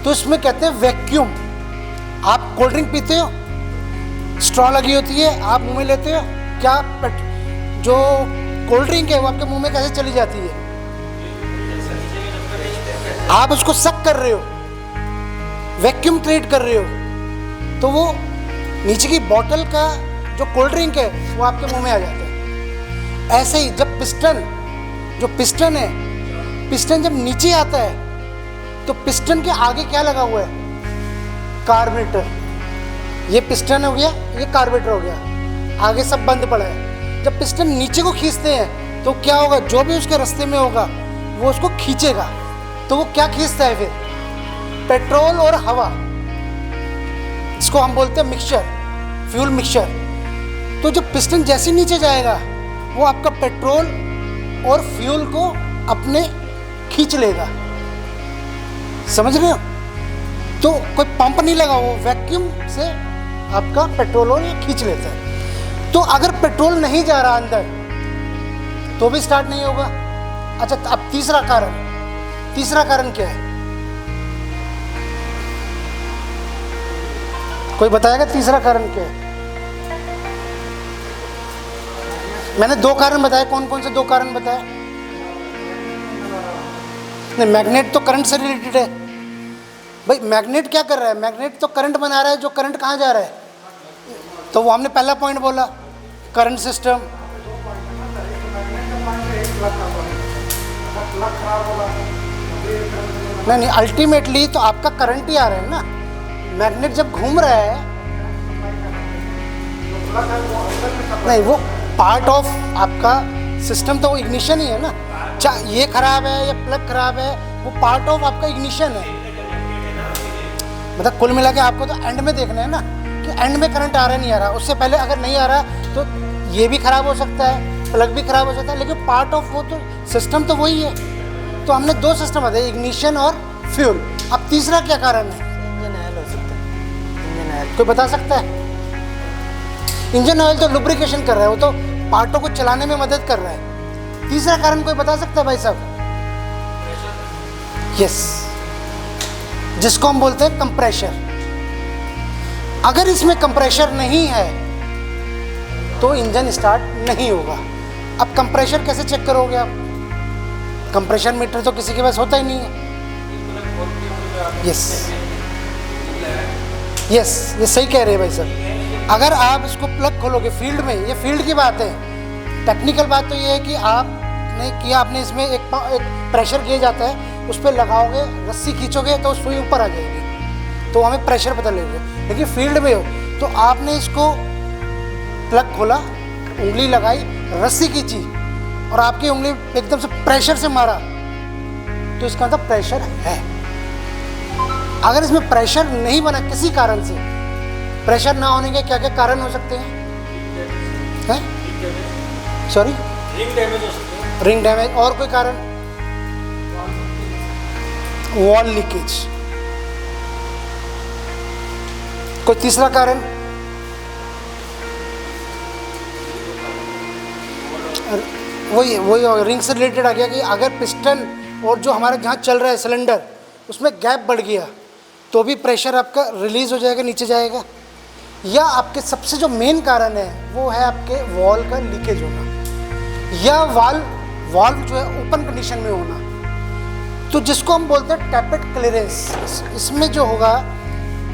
तो इसमें कहते हैं वैक्यूम। आप कोल्ड ड्रिंक पीते हो, स्ट्रॉ लगी होती है, आप मुंह में लेते हो, क्या जो कोल्ड ड्रिंक है वो आपके मुंह में कैसे चली जाती है? आप उसको सक कर रहे हो, वैक्यूम क्रिएट कर रहे हो, तो वो नीचे की बोतल का जो कोल्ड ड्रिंक है वो आपके मुंह में आ जाता है। ऐसे ही जब पिस्टन है, पिस्टन जब नीचे आता है तो पिस्टन के आगे क्या लगा हुआ है? कार्बोरेटर। ये पिस्टन हो गया, ये कार्बोरेटर हो गया, आगे सब बंद पड़ा है। जब पिस्टन नीचे को खींचते हैं तो क्या होगा? जो भी उसके रास्ते में होगा वो उसको खींचेगा। तो वो क्या खींचता है फिर? पेट्रोल और हवा, इसको हम बोलते हैं मिक्सचर, फ्यूल मिक्सचर। तो जब पिस्टन जैसे नीचे जाएगा वो आपका पेट्रोल और फ्यूल को अपने खींच लेगा। समझ रहे हो? तो कोई पंप नहीं लगा, वो वैक्यूम से आपका पेट्रोल और ये खींच लेता है। तो अगर पेट्रोल नहीं जा रहा अंदर तो भी स्टार्ट नहीं होगा। अच्छा, अब तीसरा कारण क्या है? कोई बताएगा तीसरा कारण क्या है? मैंने 2 कारण बताए, कौन कौन से 2 कारण बताए? नहीं, मैग्नेट तो करंट से रिलेटेड है भाई। मैग्नेट क्या कर रहा है? मैग्नेट तो करंट बना रहा है। जो करंट कहाँ जा रहा है? तो वो हमने पहला पॉइंट बोला, करंट सिस्टम। नहीं, अल्टीमेटली तो आपका करंट ही आ रहा है ना। मैग्नेट जब घूम रहा है, नहीं, वो पार्ट ऑफ आपका सिस्टम, तो वो इग्निशन ही है ना। चाहे ये खराब है या प्लग खराब है, वो पार्ट ऑफ आपका इग्निशन है। मतलब कुल मिला के आपको तो एंड में देखना है ना कि एंड में करंट आ रहा है नहीं आ रहा। उससे पहले अगर नहीं आ रहा तो ये भी खराब हो सकता है, प्लग भी खराब हो सकता है, लेकिन पार्ट ऑफ वो तो सिस्टम तो वही है। तो हमने 2 सिस्टम बताए, इग्निशन और फ्यूल। अब तीसरा क्या कारण है? इंजन ऑयल हो सकता है। इंजन ऑयल कोई बता सकता है? इंजन ऑयल तो लुब्रिकेशन कर रहा है, वो तो पार्टों को चलाने में मदद कर रहा है। तीसरा कारण कोई बता सकता है भाई साहब? यस, जिसको हम बोलते हैं कंप्रेशर। अगर इसमें कंप्रेशर नहीं है तो इंजन स्टार्ट नहीं होगा। अब कंप्रेशर कैसे चेक करोगे आप? कंप्रेशर मीटर तो किसी के पास होता ही नहीं है। यस, ये सही कह रहे हैं भाई साहब। अगर आप इसको प्लग खोलोगे फील्ड में, ये फील्ड की बात है, टेक्निकल बात तो ये है कि आपने किया, आपने इसमें एक प्रेशर गेज आता है, उस पर लगाओगे, रस्सी खींचोगे तो सुई ऊपर आ जाएगी, तो हमें प्रेशर पता लगेगा। लेकिन फील्ड में हो तो आपने इसको प्लग खोला, उंगली लगाई, रस्सी खींची और आपकी उंगली एकदम से प्रेशर से मारा, तो इसका मतलब प्रेशर है। अगर इसमें प्रेशर नहीं बना किसी कारण से, प्रेशर ना होने के क्या क्या कारण हो सकते हैं? सॉरी, रिंग डैमेज हो सकते हैं। रिंग डैमेज, और कोई कारण? Wall leakage. कोई तीसरा कारण? वही रिंग से रिलेटेड आ गया कि अगर पिस्टन और जो हमारा जहाँ चल रहा है सिलेंडर, उसमें गैप बढ़ गया तो भी प्रेशर आपका रिलीज हो जाएगा, नीचे जाएगा। या आपके सबसे जो मेन कारण है वो है आपके वॉल का लीकेज होना, या वाल्व जो है ओपन कंडीशन में होना, तो जिसको हम बोलते हैं टैपेट क्लियरेंस। इसमें जो होगा,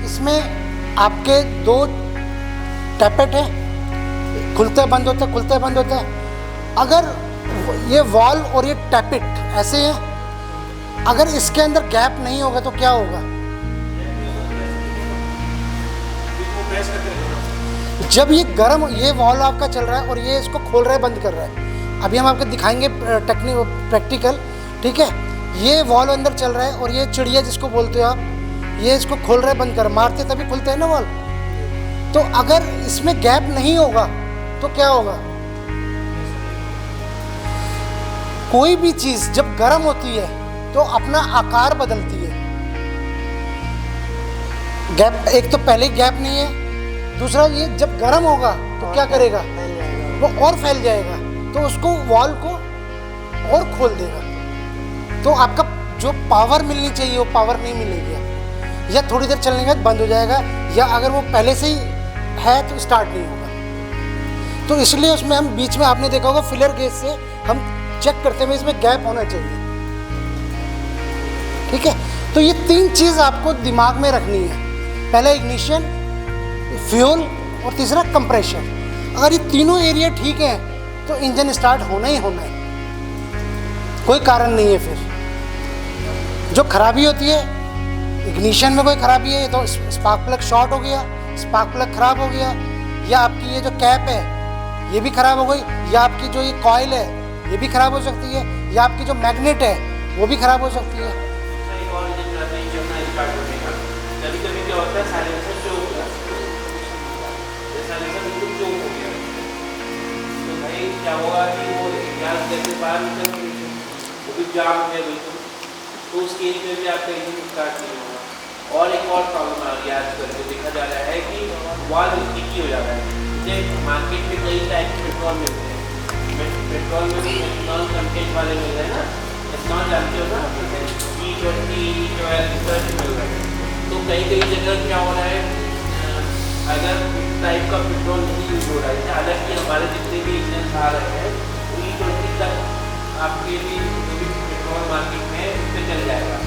इसमें आपके 2 टैपेट है, खुलता है बंद होता है, खुलता है बंद होता है। अगर ये वॉल्व और ये टैपेट ऐसे हैं, अगर इसके अंदर गैप नहीं होगा तो क्या होगा? जब ये गर्म, ये वॉल्व आपका चल रहा है और ये इसको खोल रहा है, बंद कर रहा है, अभी हम आपको दिखाएंगे प्रैक्टिकल, ठीक है। ये वॉल्व अंदर चल रहा है और ये चिड़िया जिसको बोलते हो आप, ये इसको खोल रहा है, बंद कर, मारते तभी खुलते हैं ना वॉल्व। तो अगर इसमें गैप नहीं होगा तो क्या होगा? कोई भी चीज जब गर्म होती है तो अपना आकार बदलती है। गैप, एक तो पहले गैप नहीं है, दूसरा ये जब गर्म होगा तो क्या करेगा? वो और फैल जाएगा, तो उसको वॉल्व को और खोल देगा। तो आपका जो पावर मिलनी चाहिए वो पावर नहीं मिलेगी आपको, या थोड़ी देर चलने के बाद बंद हो जाएगा, या अगर वो पहले से ही है तो स्टार्ट नहीं होगा। तो इसलिए उसमें हम बीच में, आपने देखा होगा फिलर गेज से हम चेक करते हुए इसमें गैप होना चाहिए, ठीक है। तो ये 3 चीज़ आपको दिमाग में रखनी है, पहला इग्निशन, फ्यूल और तीसरा कंप्रेशर। अगर ये तीनों एरिया ठीक है तो इंजन स्टार्ट होना ही होना है, कोई कारण नहीं है। फिर जो खराबी होती है, इग्निशन में कोई खराबी है तो स्पार्क प्लग शॉर्ट हो गया, स्पार्क प्लग खराब हो गया, या आपकी ये जो कैप है ये भी खराब हो गई, या आपकी जो ये कॉइल है ये भी खराब हो सकती है, या आपकी जो मैग्नेट है वो भी खराब हो सकती है। कभी कभी क्या होता है, साइलेंसर जो होगा, साइलेंसर बिल्कुल जो हो गया, तो भाई क्या होगा कि वो गैस जैसे बाहर निकल गई, वो भी जाम है बिल्कुल, तो उस केस में भी आपका इंजन स्टार्ट नहीं होगा। और एक और प्रॉब्लम आ गया आजकल जो देखा जा रहा है कि वाल्व लीकी हो जा रहा है। जैसे मार्केट में कई टाइप के पेट्रोल मिलते हैं, पेट्रोल में भी एथनॉल कंटेंट वाले मिल रहे हैं ना, एथनॉल जानते हो ना, E20, E12 इस तरह से मिल रहे हैं। तो कई जगह क्या हो रहा है, अगर इस टाइप का पेट्रोल नहीं यूज हो रहा है, हालांकि हमारे जितने भी इंजन आ रहे हैं E20 तक आपके भी जो भी पेट्रोल मार्केट में उस पर चल जाएगा।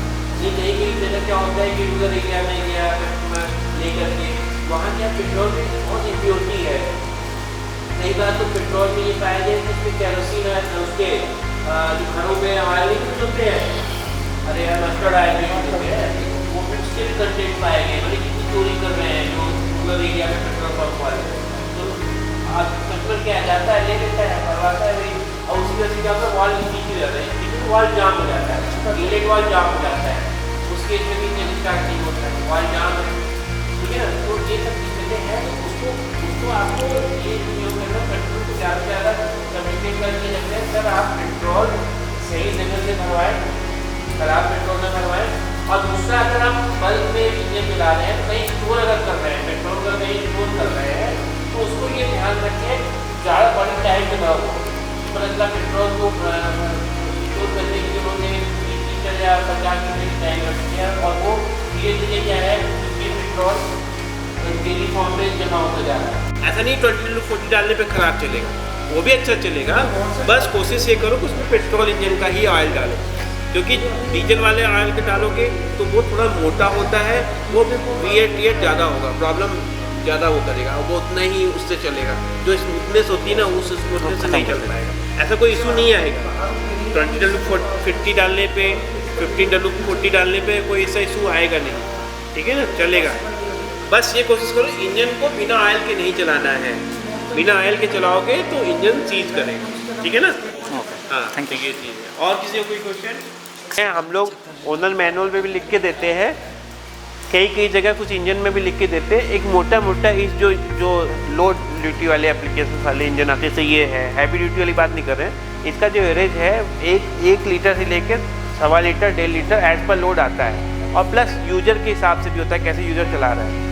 ये कई जगह क्या होता है कि रूरल एरिया में गया कस्टमर लेकर के, वहाँ क्या पेट्रोल में बहुत इम्प्योरिटी है। कई बार तो पेट्रोल में ये पाया जाए कि उसमें कैरोसिन है, उसके जो घरों में हमारे नहीं होते हैं, अरे यार मस्टर्ड आयल होते हैं, वो उसके भी कंटेंट पाए गए, मतलब कितनी चोरी कर रहे हैं जो रूरल एरिया में पेट्रोल पंप वाले। तो कस्टमर क्या जाता है, ले लेता है, करवाता है भाई, और उसकी वजह से क्या होता है, वॉल लीक हो जाता है, इंजन वॉल जाम हो जाता है, इनलेट वॉल जाम हो जाता है, उसके इसमें भी इंजन स्टार्ट नहीं होता है, वॉल जाम है, ठीक है ना। तो ये सब चीज़ें हैं, उसको आपको ये जो है पेट्रोल को ज़्यादा से ज़्यादा कम्युनिकेट करके रखते हैं, सर आप पेट्रोल सही जगह से भरवाएं, खराब पेट्रोल में भरवाएं। और दूसरा, अगर आप बल्क में इंजन मिला रहे हैं, तो कहीं स्टोर अगर कर रहे हैं, पेट्रोल का कहीं स्टोर कर रहे हैं, तो उसको ये ध्यान रखें ज़्यादा बड़ी टाइम में ना हो, मतलब पेट्रोल को स्टोर करने के लिए उन्होंने 30 लीटर या 50 लीटर की टैंक रख दिया, और वो धीरे धीरे क्या है कि पेट्रोल डेली फॉर्म में जमा होता जा रहा है। ऐसा नहीं 20 to 40 डालने पे खराब चलेगा, वो भी अच्छा चलेगा, बस कोशिश ये करो कि उसमें पेट्रोल इंजन का ही ऑयल डालो, क्योंकि डीजल वाले ऑयल के डालोगे तो वो थोड़ा मोटा होता है, वो V8 ज़्यादा होगा, प्रॉब्लम ज़्यादा वो करेगा, वो उतना ही उससे चलेगा, जो स्मूथनेस होती है ना उस स्मूथनेस से नहीं चल पाएगा। ऐसा कोई इशू नहीं आएगा 20 to 50 डालने पे, 15 to 40 डालने पे कोई ऐसा इशू आएगा नहीं, ठीक है ना, चलेगा। बस ये कोशिश करो इंजन को बिना ऑयल के नहीं चलाना है, बिना ऑयल के चलाओगे तो इंजन सीज करेगा, ठीक है ना। हाँ, थैंक यू। ये चीज़ है। और किसी को कोई क्वेश्चन? हम लोग ओनर मैनुअल में भी लिख के देते हैं, कई जगह कुछ इंजन में भी लिख के देते हैं। एक मोटा इस जो लो ड्यूटी वाले एप्लीकेशन वाले इंजन आते हैं, ये है, हैवी ड्यूटी वाली बात नहीं कर रहे हैं। इसका जो एवरेज है 1 लीटर से लेकर 1.25 लीटर 1.5 लीटर एज पर लोड आता है, और प्लस यूजर के हिसाब से भी होता है, कैसे यूजर चला रहा है।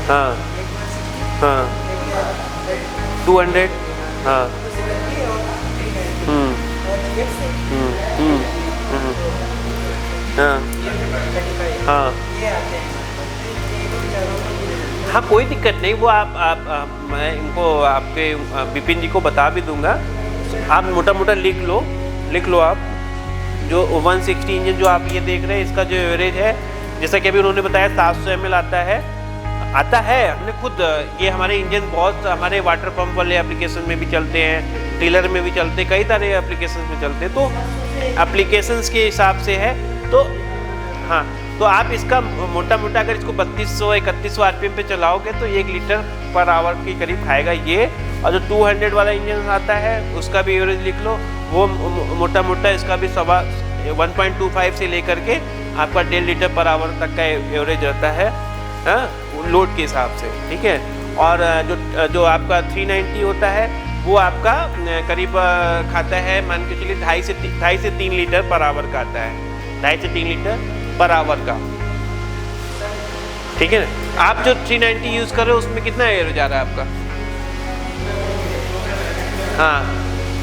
हाँ हाँ 200 हाँ हाँ हाँ कोई दिक्कत नहीं, वो आप मैं इनको आपके विपिन जी को बता भी दूंगा, आप मोटा लिख लो आप। जो 160 इंजन जो आप ये देख रहे हैं, इसका जो एवरेज है, जैसा कि अभी उन्होंने बताया 700 ml आता है। हमने खुद ये हमारे इंजन बहुत हमारे वाटर पंप वाले एप्लीकेशन में भी चलते हैं, ड्रिलर में भी चलते हैं, कई सारे एप्लीकेशन में चलते हैं, तो एप्लीकेशंस के हिसाब से है। तो हाँ, तो आप इसका मोटा अगर इसको 3200-3100 RPM पे चलाओगे तो 1 लीटर पर आवर के करीब खाएगा ये। और जो 200 वाला इंजन आता है उसका भी एवरेज लिख लो, वो मोटा इसका भी 1.25 से लेकर के आपका 1.5 लीटर पर आवर तक का एवरेज रहता है, हाँ, लोड के हिसाब से, ठीक है। और जो आपका 390 होता है वो आपका करीब खाता है, मान के चलिए 2.5 से 3 लीटर पर आवर का आता है, 2.5 से 3 लीटर पर आवर का, ठीक है ना। आप जो 390 यूज़ कर रहे हो उसमें कितना एवरेज आ रहा है आपका? हाँ,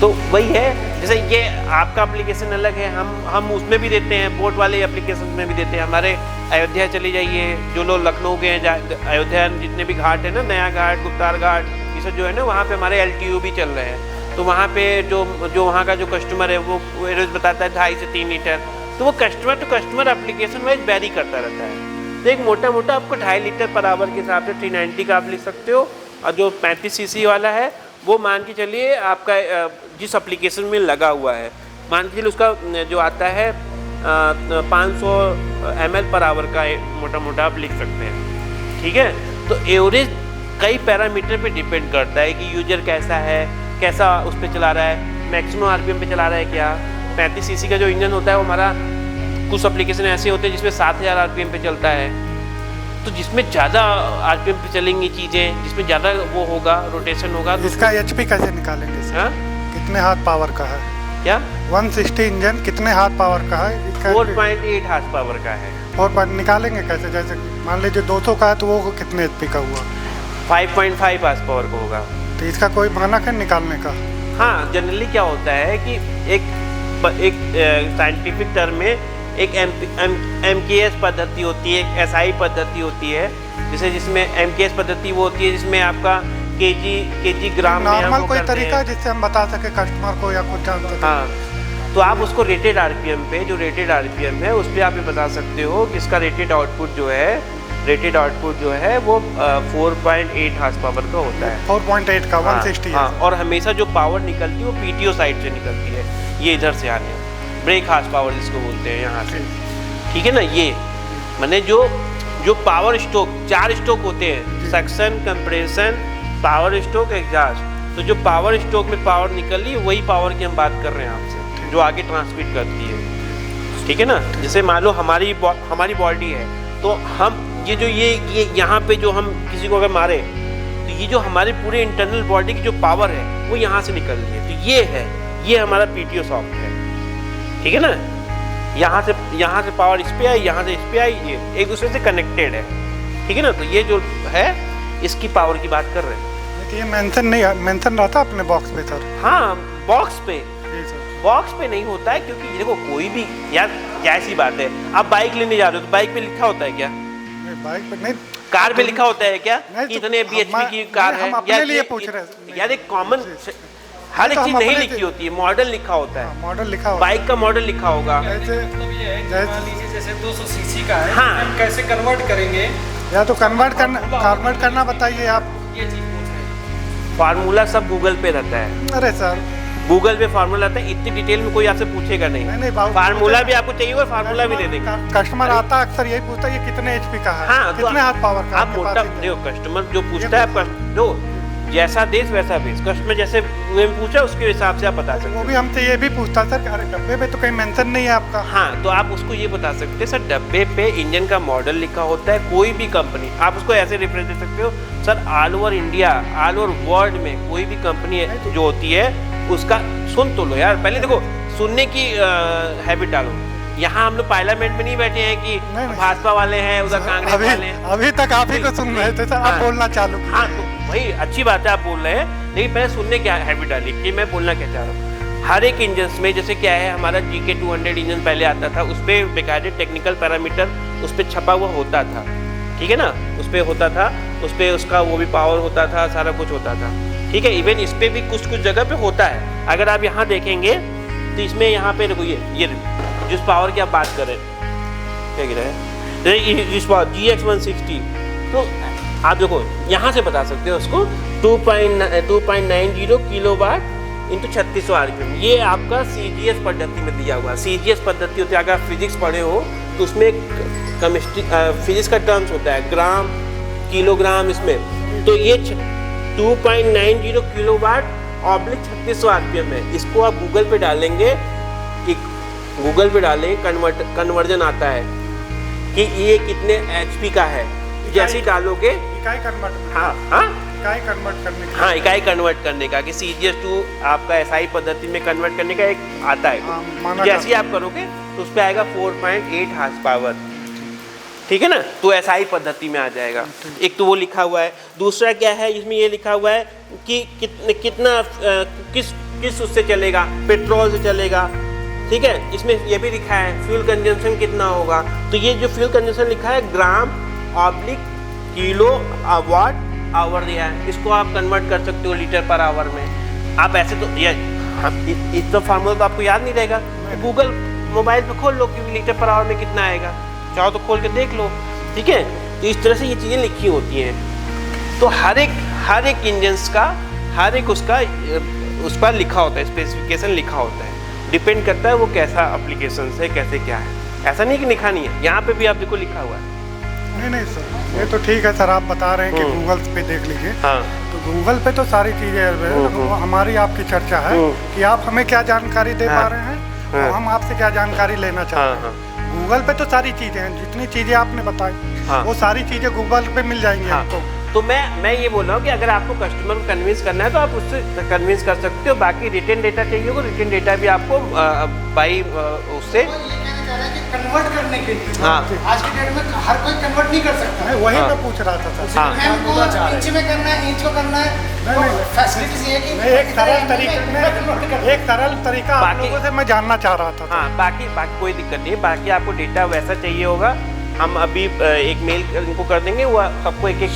तो वही है, जैसे ये आपका एप्लीकेशन अलग है, हम उसमें भी देते हैं, बोट वाले एप्लीकेशन में भी देते हैं। हमारे अयोध्या चले जाइए, जो लोग लखनऊ के हैं, अयोध्या जितने भी घाट है ना, नया घाट, गुप्तार घाट, ये सब जो है ना, वहाँ पे हमारे LTU भी चल रहे हैं। तो वहाँ पे जो वहाँ का जो कस्टमर है वो एवरेज बताता है 2.5 से 3 लीटर। तो वो customer to customer application wise vary करता रहता है। तो एक मोटा मोटा आपको 2.5 लीटर पर आवर के हिसाब से 390 का आप लिख सकते हो। और जो 35 cc वाला है वो मान के चलिए आपका जिस एप्लीकेशन में लगा हुआ है, मान के चलिए उसका जो आता है 500 ml पर आवर का मोटा मोटा आप लिख सकते हैं। ठीक है, तो एवरेज कई पैरामीटर पे डिपेंड करता है कि यूजर कैसा है, कैसा उस पर चला रहा है, मैक्सिमम RPM पे चला रहा है क्या। 35 cc का जो इंजन होता है वो हमारा, कुछ एप्लीकेशन ऐसे होते हैं जिसमें 7000 RPM पे चलता है। तो जिसमें ज़्यादा RPM पे चलेंगी चीज़ें, जिसमें ज़्यादा वो होगा, रोटेशन होगा। इसका HP कैसे निकालेंगे सर? हाँ? कितने हाथ पावर का है? क्या 160 इंजन कितने हाथ पावर का है? इसका 4.8 हार्स पावर का है। और निकालेंगे कैसे? जैसे मान लीजिए 200 का है तो वो कितने HP का हुआ? 5.5 हार्स पावर का होगा। तो इसका कोई मानक है निकालने का? हाँ, जनरली क्या होता है कि एक साइंटिफिक टर्म में एक MKS पद्धति होती है, एक SI पद्धति होती है। जैसे जिसमें MKS पद्धति वो होती है जिसमें आपका केजी ग्राम में नॉर्मल कोई तरीका है जिससे हम बता सके कस्टमर को या कुछ जान सके? हाँ, तो आप उसको रेटेड RPM पे, जो रेटेड RPM है उस पर आप ये बता सकते हो कि इसका रेटेड आउटपुट जो है वो 4.8 हार्स पावर का होता है। 4.8 का 160 हाँ, और हमेशा जो पावर निकलती है वो PTO साइड से निकलती है, ये इधर से आने ब्रेक हार्स पावर जिसको बोलते हैं यहाँ से। ठीक है ना, ये माने जो पावर स्ट्रोक, 4 स्ट्रोक होते हैं, suction, compression, power stroke, exhaust. तो जो पावर स्ट्रोक में पावर निकली वही पावर की हम बात कर रहे हैं आपसे, जो आगे ट्रांसमिट करती है। ठीक है ना, जैसे मान लो हमारी बॉडी है, तो हम ये यहाँ पे जो हम किसी को अगर मारे तो ये जो हमारे पूरे इंटरनल बॉडी की जो पावर है वो यहाँ से निकल रही है। तो ये हमारा PTO सॉफ्ट है। ठीक है ना, यहाँ से पावर इस पे आई, यहाँ से इस पे आई, ये एक दूसरे से कनेक्टेड है। ठीक है ना, तो ये जो है इसकी पावर की बात कर रहे हैं। ये मेंशन रहता अपने बॉक्स पे सर? हाँ, बॉक्स पे नहीं होता है, क्योंकि देखो कोई भी यार क्या ऐसी बात है, आप बाइक लेने जा रहे हो तो बाइक पे लिखा होता है क्या? बाइक पे नहीं, कार पे लिखा होता है क्या कि इतने BHP की कार है? हम अपने लिए पूछ रहे हैं यार, एक कॉमन हर एक चीज नहीं लिखी होती है, मॉडल लिखा होता है। मॉडल लिखा होगा, बाइक का मॉडल लिखा होगा। जैसे 200 cc का है, हाँ, हम कैसे कन्वर्ट करेंगे? या तो कन्वर्ट करना बताइए आप। ये चीज पूछ रहे हैं। फार्मूला सब गूगल पे रहता है। अरे सर, गूगल पे फार्मूला रहता है, इतनी डिटेल में कोई आपसे पूछेगा नहीं। फार्मूला भी आपको चाहिए और फार्मूला भी दे देंगे। कस्टमर आता अक्सर यही पूछता है ये कितने HP का है, हाँ, कितने हाथ पावर का? आप मोटा देखो, कस्टमर जो पूछता है आप जो जैसा देश वैसा बेस, कस्टमर जैसे पूछा उसके हिसाब से आप बता सकते हैं। वो भी हमसे ये भी पूछता है सर, अरे डब्बे पे तो कहीं मेंशन नहीं है आपका। हाँ, तो आप उसको ये बता सकते हैं सर, डब्बे पे इंजन का मॉडल लिखा होता है, कोई भी कंपनी, आप उसको ऐसे रिप्रेजेंट दे सकते हो sir, all over India, all over world में कोई भी कंपनी जो होती है उसका सुन तो लो यार, पहले देखो सुनने की हैबिट डालो। यहाँ हम लोग पार्लियामेंट में नहीं बैठे हैं कि भाजपा वाले हैं, उधर कांग्रेस वाले हैं। अभी तक आप ही को सुन रहे थे सर, आप बोलना चालू कीजिए। हाँ, तो वही अच्छी बात है आप बोल रहे हैं, लेकिन पहले सुनने क्या हैबिट डाली कि मैं बोलना क्या चाह रहा हूँ। हर एक इंजन में जैसे क्या है, हमारा GK 200 इंजन पहले आता था, उस पर बेकायदे टेक्निकल पैरामीटर उस पर छपा हुआ होता था। ठीक है ना, उस पर होता था, उस पर उसका वो भी पावर होता था, सारा कुछ होता था। ठीक है, इवन इस पर भी कुछ जगह पे होता है। अगर आप यहाँ देखेंगे तो इसमें यहाँ पे देखो ये जिस पावर की आप बात करें, क्या गिरा है, इस पावर GX 160, तो आप देखो यहाँ से बता सकते हो उसको 2.90 किलोवाट इंटू 3600 RPM। ये आपका CGS पद्धति में दिया हुआ। CGS पद्धति होती है, अगर आप फिजिक्स पढ़े हो तो उसमें केमिस्ट्री फिजिक्स का टर्म्स होता है, ग्राम, किलोग्राम इसमें। तो ये 2.90 किलोवाट ऑब्लिक 3600 RPM है। इसको आप गूगल पे डालेंगे, गूगल पे डालेंगे, कन्वर्जन आता है कि ये कितने HP का है। जैसे ही डालोगे इकाई कन्वर्ट, इकाई कन्वर्ट करने का कि CGS to आपका SI पद्धति में कन्वर्ट करने का एक आता है। जैसे ही आप करोगे तो उस पर आएगा 4.8 हार्स पावर। ठीक है ना, तो SI पद्धति में आ जाएगा। एक तो वो लिखा हुआ है। दूसरा क्या है, इसमें ये लिखा हुआ है कि कितना किस किस उससे चलेगा, पेट्रोल से चलेगा, ठीक है। इसमें ये भी लिखा है फ्यूल कंजम्पशन कितना होगा। तो ये जो फ्यूल कंजम्पशन लिखा है ग्राम ऑब्लिक किलो वाट आवर दिया है, इसको आप कन्वर्ट कर सकते हो लीटर पर आवर में। आप ऐसे तो ये इतना फार्मूला तो आपको याद नहीं रहेगा, गूगल मोबाइल पे खोल लो कि लीटर पर आवर में कितना आएगा, चाहो तो खोल के देख लो, ठीक है। तो इस तरह से ये चीज़ें लिखी होती हैं। तो हर एक इंजन्स का हर एक उसका उस पर लिखा होता है, स्पेसिफिकेशन लिखा होता है, डिपेंड करता है वो कैसा एप्लीकेशन है, कैसे क्या है। ऐसा नहीं कि लिखा नहीं है, यहाँ पे भी आप देखो लिखा हुआ है। नहीं सर, ये तो ठीक है सर, आप बता रहे हैं कि गूगल पे देख लीजिए। हाँ। तो गूगल पे तो सारी चीज़ें हमारी आपकी चर्चा है कि आप हमें क्या जानकारी दे पा रहे हैं और हम आपसे क्या जानकारी लेना चाहते हैं। गूगल पे तो सारी चीज़ें हैं, जितनी चीज़ें आपने बताई वो सारी चीज़ें गूगल पे मिल जाएंगी हमको। तो मैं ये बोल रहा हूँ कि अगर आपको कस्टमर को कन्विंस करना है तो आप उससे कन्विंस कर सकते हो। बाकी रिटर्न डेटा चाहिए होगा, रिटर्न डेटा भी आपको बाई उससे कन्वर्ट करने के लिए। हाँ। आज की डेट में हर कोई कन्वर्ट नहीं कर सकता है। वही मैं पूछ रहा था सर। हाँ। हमको इंच में करना है, इंच को करना है, नहीं। फैसिलिटीज ये है कि एक सरल तरीका आप बाकी- लोगों से मैं जानना चाह रहा था। हाँ, बाकी कोई दिक्कत नहीं है। बाकी आपको डेटा वैसा चाहिए होगा, हम अभी एक मेल इनको कर देंगे, वो सबको एक एक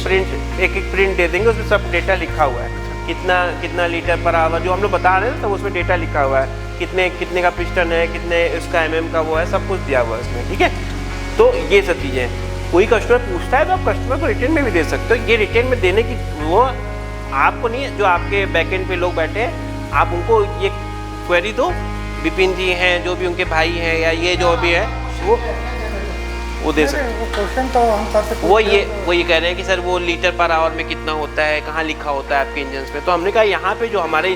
प्रिंट दे देंगे, उसमें सब डेटा लिखा हुआ है, कितना लीटर पर आवर जो हम लोग बता रहे हैं तो उसमें डेटा लिखा हुआ है, कितने का पिस्टन है, कितने उसका mm का वो है, सब कुछ दिया हुआ है उसमें, ठीक है। तो ये सब चीज़ें कोई कस्टमर पूछता है तो आप कस्टमर को रिटर्न में भी दे सकते हो। ये रिटर्न में देने की वो आपको नहीं, जो आपके बैकएंड पे लोग बैठे हैं आप उनको ये क्वेरी दो, विपिन जी हैं जो भी उनके भाई हैं या ये जो भी है वो दे सकते हैं। क्वेश्चन तो हम सर से वो ये कह रहे हैं कि सर वो लीटर पर आवर में कितना होता है, कहाँ लिखा होता है आपके इंजन पे। तो हमने कहा यहाँ पे जो हमारे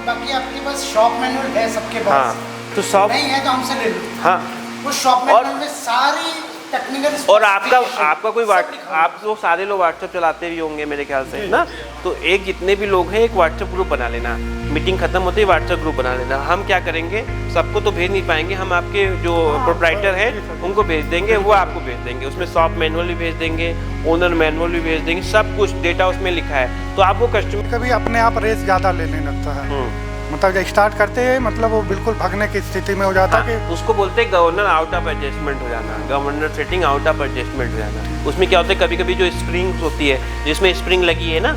बाकी आपके पास शॉप मैनुअल है सबके पास। हाँ, तो शॉप नहीं है तो हमसे ले लो। हाँ, वो शॉप मैनुअल में सारी टेक्निकल और आपका कोई आप लोग सारे लोग व्हाट्सएप चलाते भी होंगे मेरे ख्याल से ना। तो एक जितने भी लोग हैं एक व्हाट्सएप ग्रुप बना लेना, मीटिंग खत्म होते ही व्हाट्सएप ग्रुप बना लेना। हम क्या करेंगे, सबको तो भेज नहीं पाएंगे, हम आपके जो प्रोप्राइटर हैं उनको भेज देंगे, वो आपको भेज देंगे। उसमें शॉप मैनुअल भी भेज देंगे, ओनर मैनुअल भी भेज देंगे, सब कुछ डेटा उसमें लिखा है। तो आप वो कस्टमर कभी अपने आप रेस ज़्यादा लेने लगता है, मतलब जब स्टार्ट करते हैं मतलब वो बिल्कुल भागने की स्थिति में हो जाता है कि उसको बोलते हैं गवर्नर आउट ऑफ एडजस्टमेंट हो जाना, governor setting out of adjustment हो जाना। उसमें क्या होता है, कभी कभी जो स्प्रिंग होती है, जिसमें स्प्रिंग लगी है ना,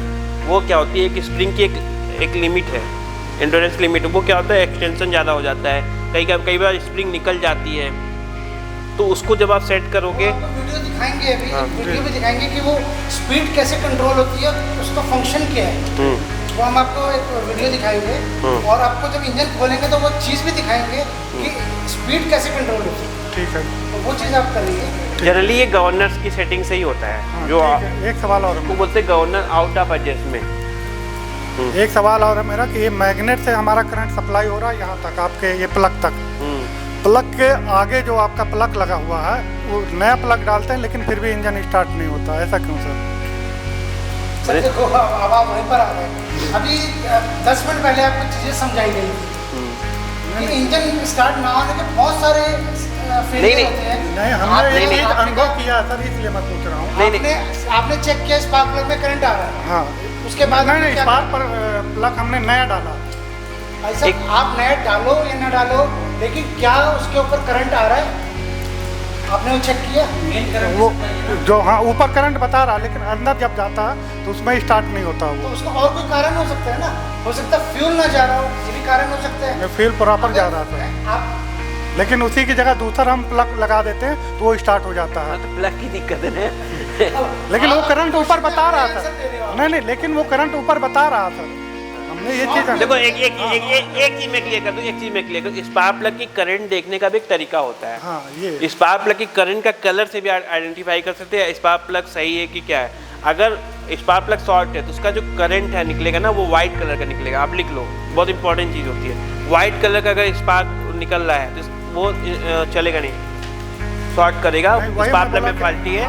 वो क्या होती है, एक स्प्रिंग की एक लिमिट है, एंड्योरेंस लिमिट, वो क्या होता है एक्सटेंशन ज़्यादा हो जाता है, कई बार स्प्रिंग निकल जाती है। तो उसको जब आप सेट करोगे, वीडियो दिखाएंगे अभी, वीडियो में दिखाएंगे कि वो स्पीड कैसे कंट्रोल होती है, उसका फंक्शन क्या है, वो हम आपको एक वीडियो दिखाएंगे। और आपको जब इंजन खोलेंगे तो वो चीज़ भी दिखाएंगे कि स्पीड कैसे कंट्रोल होती है। ठीक है, तो वो चीज़ आप करेंगे। जनरली ये गवर्नर्स की सेटिंग से ही होता है। हाँ, जो ठीक है। एक सवाल और वो बोलते हैं गवर्नर आउट ऑफ एडजस्टमेंट। एक सवाल और है मेरा कि ये मैग्नेट से हमारा करंट सप्लाई हो रहा है यहाँ तक, आपके ये प्लग तक, प्लग के आगे जो आपका प्लग लगा हुआ है वो नया प्लग डालते हैं लेकिन फिर भी इंजन स्टार्ट नहीं होता, ऐसा क्यों सर? सर देखो अब आप वहीं पर आ गए। अभी 10 मिनट पहले आपको चीज़ें समझाई गई कि इंजन स्टार्ट ना होने के बहुत सारे फेलियर होते हैं। नहीं, हमने ये चीज़ अनुभव किया सर, इसलिए मैं पूछ रहा हूँ। आपने चेक किया स्पार्क प्लग में करंट आ रहा है। हाँ, उसके बाद नहीं स्पार्क पर प्लग हमने नया डाला। ऐसा आप नया डालो या ना डालो, लेकिन क्या उसके ऊपर करंट आ रहा है, आपने वो चेक किया? वो जो हाँ ऊपर करंट बता रहा, लेकिन अंदर जब जाता है तो उसमें स्टार्ट नहीं होता तो वो। उसका और कोई कारण हो सकता है ना, हो सकता है फ्यूल ना जा रहा हो, ये भी कारण हो सकता है। फ्यूल प्रॉपर जा रहा था, आप लेकिन उसी की जगह दूसरा हम प्लग लगा देते हैं तो वो स्टार्ट हो जाता है। तो प्लग की दिक्कत है। लेकिन वो करंट ऊपर बता रहा था। नहीं, लेकिन वो करंट ऊपर बता रहा था। हमने ये चीज़ देखो एक चीज मैं क्लियर कर दूं, स्पार्क प्लग की करंट देखने का भी एक तरीका होता है। हाँ, ये स्पार्क प्लग की करंट का कलर से भी आइडेंटिफाई कर सकते हैं स्पार्क प्लग सही है कि क्या है। अगर स्पार्क प्लग शॉर्ट है तो उसका जो करंट है निकलेगा ना, वो वाइट कलर का निकलेगा। आप लिख लो, बहुत इंपॉर्टेंट चीज़ होती है। वाइट कलर का अगर स्पार्क निकल रहा है तो वो चलेगा नहीं, शॉर्ट करेगा। स्पार्क प्लग में फाल्टी है।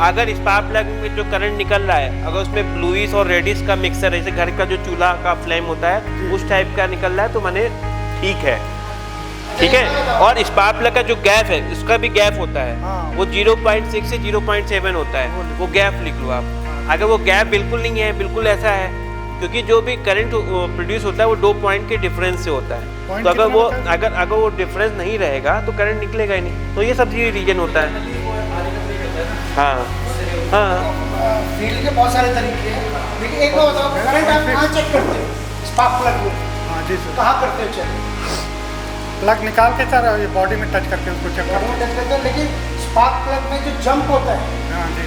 अगर स्पार्क प्लग में जो करंट निकल रहा है, अगर उसमें ब्लूइश और रेडिश का मिक्सर है, जैसे घर का जो चूल्हा का फ्लेम होता है उस टाइप का निकल रहा है, तो माने ठीक है, ठीक है। और स्पार्क प्लग का जो गैप है, उसका भी गैप होता है, वो 0.6 से 0.7 होता है, वो गैप लिख लो आप। अगर वो गैप बिल्कुल नहीं है, बिल्कुल ऐसा है क्योंकि जो भी करंट प्रोड्यूस होता है वो 2 पॉइंट के डिफरेंस से होता है। Point तो अगर कितना वो होता है? अगर वो डिफरेंस नहीं रहेगा तो करंट निकलेगा ही नहीं। तो ये सब ये रीजन होता है। हाँ हाँ फील्ड के बहुत सारे तरीके हैं, लेकिन एक बात बताओ, करंट आप कहाँ चेक करते हो? स्पार्क प्लग में हाँ जी सर, कहाँ करते हो चेक? प्लग निकाल के सर ये बॉडी में टच करके उसको चेक बॉडी में टच करते हैं, लेकिन स्पार्क प्लग में जो जंप होता है हाँ जी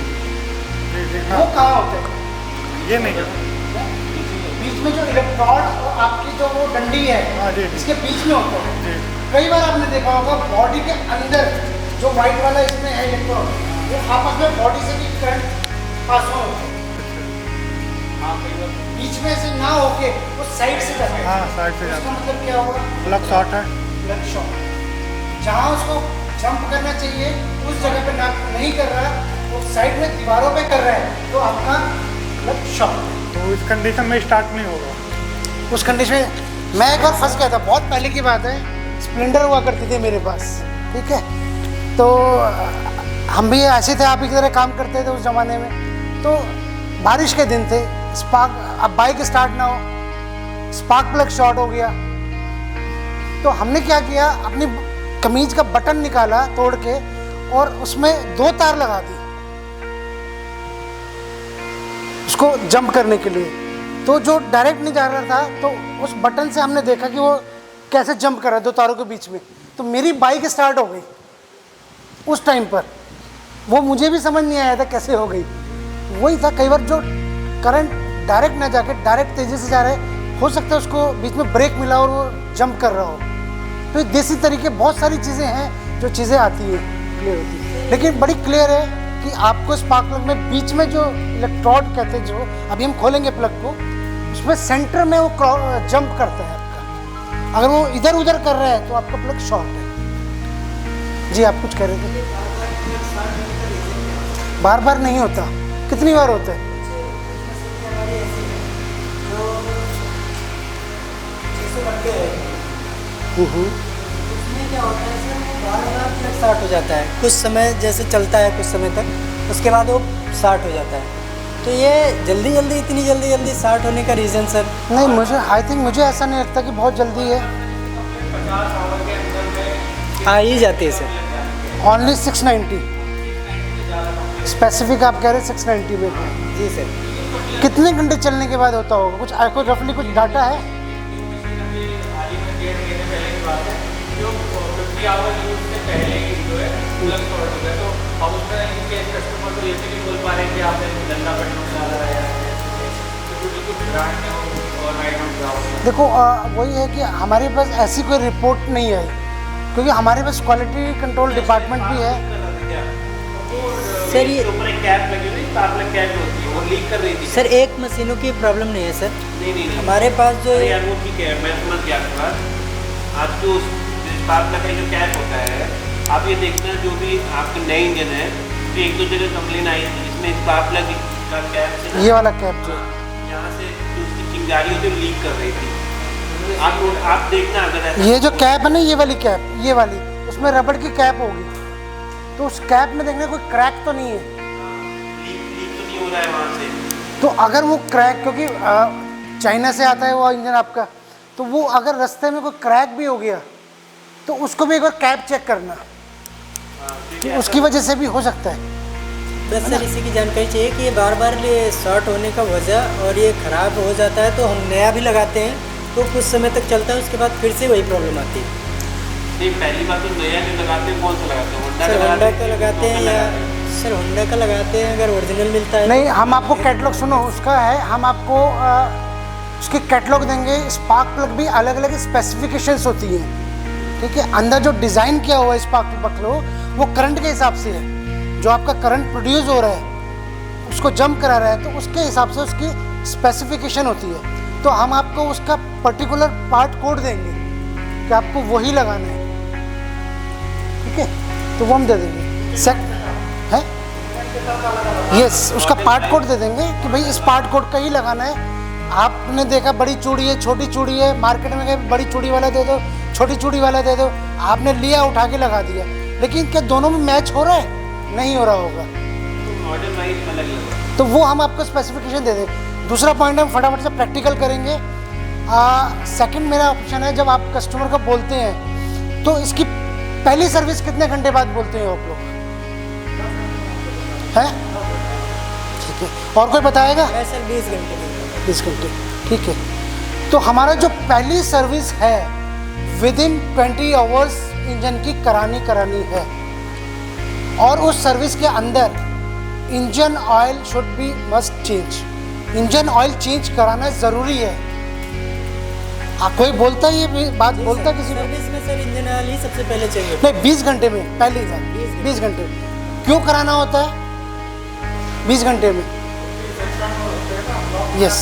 जी जी वो हाँ, कहाँ होता है? ये नहीं बीच में जो इलेक्ट्रोड और आपकी जो वो डंडी है हाँ जी इसके बीच में होता है। जी कई बार आपने देखा होगा बॉडी के अंदर जो व्हाइट वाला इसमें है इलेक्ट्रोड, वो आपस में बॉडी से भी करंट पास हो होता है। बीच में से ना होके वो साइड से जाता है। हाँ साइड से इसका जाता मतलब क्या होगा? प्लग शॉर्ट है। Plug short. जहाँ उसको जंप करना चाहिए उस जगह पे ना नहीं कर रहा है, वो साइड में दीवारों पे कर रहा है, तो आपका प्लग शॉर्ट है। तो इस कंडीशन में स्टार्ट नहीं होगा। उस कंडीशन में मैं एक बार फंस गया था, बहुत पहले की बात है। स्प्लेंडर हुआ करती थी मेरे पास, ठीक है, तो हम भी ऐसे थे, आप ही की तरह काम करते थे उस ज़माने में। तो बारिश के दिन थे, स्पार्क, अब बाइक स्टार्ट ना हो, स्पार्क प्लग शॉर्ट हो गया। तो हमने क्या किया, अपनी कमीज का बटन निकाला तोड़ के और उसमें 2 तार लगा दी उसको जंप करने के लिए। तो जो डायरेक्ट नहीं जा रहा था, तो उस बटन से हमने देखा कि वो कैसे जंप कर रहा है 2 तारों के बीच में। तो मेरी बाइक स्टार्ट हो गई उस टाइम पर। वो मुझे भी समझ नहीं आया था कैसे हो गई। वही था, कई बार जो करंट डायरेक्ट ना जाके डायरेक्ट तेज़ी से जा रहा है, हो सकता है उसको बीच में ब्रेक मिला और वो जंप कर रहा हो। तो ये देसी तरीके, बहुत सारी चीज़ें हैं जो चीज़ें आती है, क्लियर होती है। लेकिन बड़ी क्लियर है कि आपको स्पार्क प्लग में बीच में जो इलेक्ट्रोड कहते हैं, जो अभी हम खोलेंगे प्लग को, उसमें सेंटर में वो जंप करता है आपका। अगर वो इधर उधर कर रहा है तो आपका प्लग शॉर्ट है। जी आप कुछ कह रहे थे? बार बार नहीं होता, कितनी बार होता है? उसमें क्या होता है सर, वो बार-बार प्लग स्टार्ट हो जाता है, कुछ समय जैसे चलता है कुछ समय तक, उसके बाद वो स्टार्ट हो जाता है। तो ये जल्दी जल्दी, इतनी जल्दी जल्दी स्टार्ट होने का रीज़न सर? नहीं, मुझे आई थिंक, मुझे ऐसा नहीं लगता कि बहुत जल्दी है। आ ही जाती है सर। ओनली 690 स्पेसिफिक आप कह रहे हैं 690 में। जी सर। कितने घंटे चलने के बाद होता होगा? कुछ आपको रफली कुछ डाटा है? देखो वही है कि हमारे पास ऐसी कोई रिपोर्ट नहीं है, क्योंकि हमारे पास क्वालिटी कंट्रोल डिपार्टमेंट भी है। सर ये ऊपर एक कैप लगी हुई, स्पार्क प्लग कैप होती है, वो लीक कर रही थी। सर एक मशीनों की प्रॉब्लम नहीं है सर, नहीं, हमारे पास जो अरे यार वो ठीक है, मैं समझ गया आपकी बात। आप जो स्पार्क प्लग का जो कैप होता है, आप ये देखना, जो भी आपके नए इंजन है, तो 1-2 जगह कंप्लेन आई थी, इसमें स्पार्क प्लग का कैप से ना, ये वाला कैप जो यहाँ से जो उसकी चिंगारी होती है लीक कर रही थी। आप देखना अगर ऐसा, ये जो कैप है ना, ये वाली कैप, ये वाली, उसमें रबड़ की कैप होगी, तो उस कैप में देखना कोई क्रैक तो नहीं है, लीक तो नहीं हो रहा है वहाँ से। तो अगर वो क्रैक, क्योंकि चाइना से आता है वो इंजन आपका, तो वो अगर रास्ते में कोई क्रैक भी हो गया तो उसको भी एक बार कैप चेक करना, तो उसकी वजह से भी हो सकता है। बस सर इसी की जानकारी चाहिए कि ये बार बार शॉर्ट होने का वजह और ये ख़राब हो जाता है, तो हम नया भी लगाते हैं तो कुछ समय तक चलता है, उसके बाद फिर से वही प्रॉब्लम आती है। नहीं, पहली बात तो नया जो लगाते हैं, कौन सा लगाते हैं? होंडा सर होंडा का लगाते हैं या सर होंडा का लगाते हैं, अगर ओरिजिनल मिलता है। नहीं, हम आपको कैटलॉग, सुनो उसका है, हम आपको उसके कैटलॉग देंगे। स्पार्क प्लग भी अलग अलग स्पेसिफिकेशंस होती हैं, ठीक है। अंदर जो डिज़ाइन किया हुआ है स्पार्क प्लग वो करंट के हिसाब से है, जो आपका करंट प्रोड्यूस हो रहा है उसको जंप करा रहा है, तो उसके हिसाब से उसकी स्पेसिफिकेशन होती है। तो हम आपको उसका पर्टिकुलर पार्ट कोड देंगे कि आपको वही लगाना है, ठीक है, तो वो हम दे देंगे। सेट है, यस, उसका पार्ट कोड दे देंगे कि भाई इस पार्ट कोड का ही लगाना है। आपने देखा बड़ी चूड़ी है, छोटी चूड़ी है, मार्केट में गए बड़ी चूड़ी वाला दे दो, छोटी चूड़ी वाला दे दो, आपने लिया उठा के लगा दिया, लेकिन क्या दोनों में मैच हो रहा है? नहीं हो रहा होगा, मॉडल वाइज अलग अलग। तो वो हम आपको स्पेसिफिकेशन दे दें। दूसरा पॉइंट हम फटाफट से प्रैक्टिकल करेंगे। सेकंड मेरा ऑप्शन है, जब आप कस्टमर को बोलते हैं तो इसकी पहली सर्विस कितने घंटे बाद बोलते हैं आप लोग? है ठीक है, और कोई बताएगा? सर 20 घंटे। 20 घंटे, ठीक है। तो हमारा जो पहली सर्विस है विद इन 20 आवर्स इंजन की करानी है, और उस सर्विस के अंदर engine oil should be must change. Engine oil change कराना ज़रूरी है। कोई बोलता है ये बात बोलता है किसी को? सर्विस में सर इंजन ऑयल ही सबसे पहले चाहिए। नहीं, 20 घंटे में पहले ही 20 घंटे क्यों कराना होता है 20 घंटे में? यस,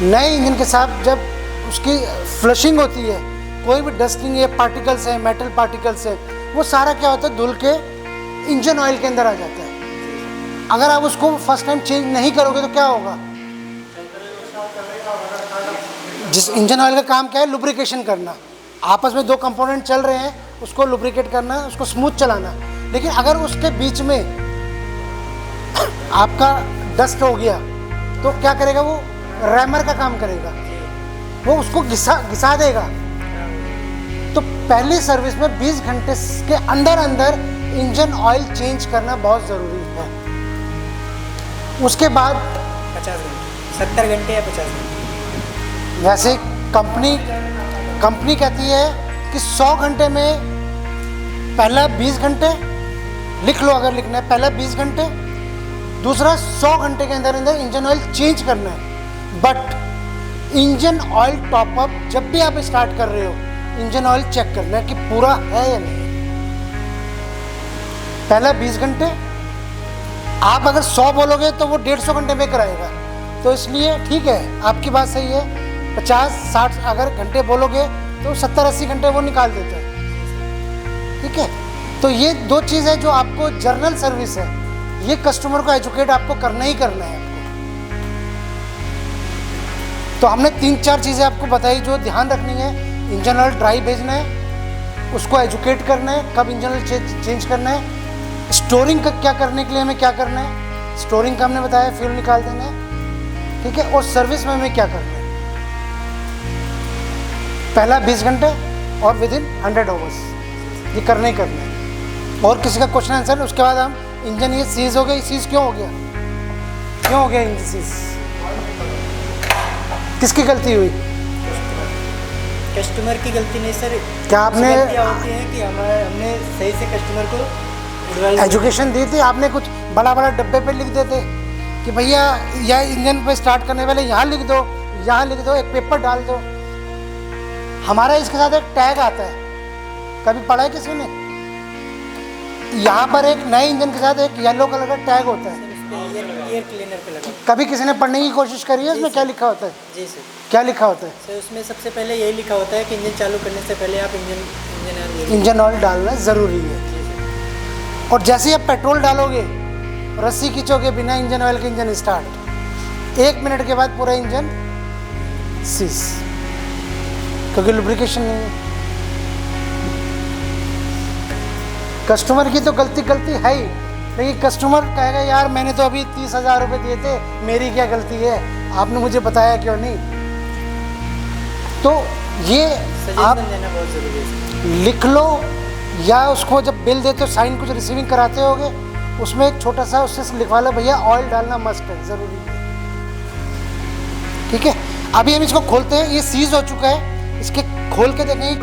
नए इंजन के साथ जब उसकी फ्लशिंग होती है, कोई भी डस्टिंग या पार्टिकल्स है, मेटल पार्टिकल्स है, वो सारा क्या होता है धुल के इंजन ऑयल के अंदर आ जाता है। अगर आप उसको फर्स्ट टाइम चेंज नहीं करोगे तो क्या होगा? जिस इंजन ऑयल का काम क्या है? लुब्रिकेशन करना। आपस में दो कंपोनेंट चल रहे हैं, उसको लुब्रिकेट करना, उसको स्मूथ चलाना। लेकिन अगर उसके बीच में आपका डस्ट हो गया तो क्या करेगा? वो रैमर का काम करेगा, वो उसको घिसा देगा। तो पहली सर्विस में 20 घंटे के अंदर अंदर इंजन ऑयल चेंज करना बहुत ज़रूरी है। उसके बाद 50 घंटे, 70 घंटे या 50 घंटे। वैसे कंपनी कहती है कि 100 घंटे में पहला 20 घंटे लिख लो, अगर लिखना है पहला 20 घंटे, दूसरा 100 घंटे के अंदर अंदर इंजन ऑयल चेंज करना है। बट इंजन ऑयल टॉपअप जब भी आप स्टार्ट कर रहे हो, इंजन ऑयल चेक करना है कि पूरा है या नहीं। पहला 20 घंटे, आप अगर 100 बोलोगे तो वो 150 घंटे में कराएगा। तो इसलिए ठीक है, आपकी बात सही है, 50-60 अगर घंटे बोलोगे तो 70-80 घंटे वो निकाल देता है। ठीक है, तो ये दो चीज़ है जो आपको जर्नल सर्विस है, ये कस्टमर को एजुकेट आपको करना ही करना है आपको। तो हमने 3-4 चीज़ें आपको बताई जो ध्यान रखनी है। इंजन ऑयल ड्राई भेजना है, उसको एजुकेट करना है, कब इंजन ऑयल चेंज करना है, स्टोरिंग का क्या करने के लिए हमें क्या करना है, स्टोरिंग का हमने बताया, फ्यूल निकाल देना है। ठीक है, और सर्विस में हमें क्या करना है। पहला 20 घंटे और विद इन 100 आवर्स, ये करना ही करना है। और किसी का क्वेश्चन आंसर? उसके बाद हम इंजन ये सीज हो गया, सीज क्यों हो गया? क्यों हो गया इंजन सीज? किसकी गलती हुई? कस्टमर की गलती नहीं सर। क्या आपने होती है कि हमने सही से कस्टमर को एजुकेशन दी थी? आपने कुछ बड़ा बड़ा डब्बे पे लिख देते कि भैया यह इंजन पे स्टार्ट करने वाले यहाँ लिख दो, यहाँ लिख दो, एक पेपर डाल दो। हमारा इसके साथ एक टैग आता है, कभी पढ़ा है किसी ने? यहाँ पर एक नए इंजन के साथ एक येलो कलर का टैग होता है, एयर क्लीनर पे लगा। कभी किसी ने पढ़ने की कोशिश करी है? उसमें क्या लिखा होता है? जी सर। क्या लिखा होता है? सर उसमें सबसे पहले यही लिखा होता है कि इंजन चालू करने से पहले आप इंजन ऑयल डालना ज़रूरी है। और जैसे ही आप पेट्रोल डालोगे, रस्सी खींचोगे बिना इंजन ऑयल के, इंजन स्टार्ट, 1 मिनट के बाद पूरा इंजन सीज, क्योंकि लुब्रिकेशन नहीं है। कस्टमर की तो गलती है ही, लेकिन कस्टमर कहेगा यार मैंने तो अभी 30,000 रुपये दिए थे, मेरी क्या गलती है, आपने मुझे बताया क्यों नहीं? तो ये आप देना बहुत ज़रूरी है। लिख लो, या उसको जब बिल देते हो, साइन कुछ रिसीविंग कराते होगे, उसमें एक छोटा सा उससे लिखवा लो भैया ऑयल डालना मस्ट है, ज़रूरी है। ठीक है, अभी हम इसको खोलते हैं, ये सीज हो चुका है, इसके खोल के देखेंगे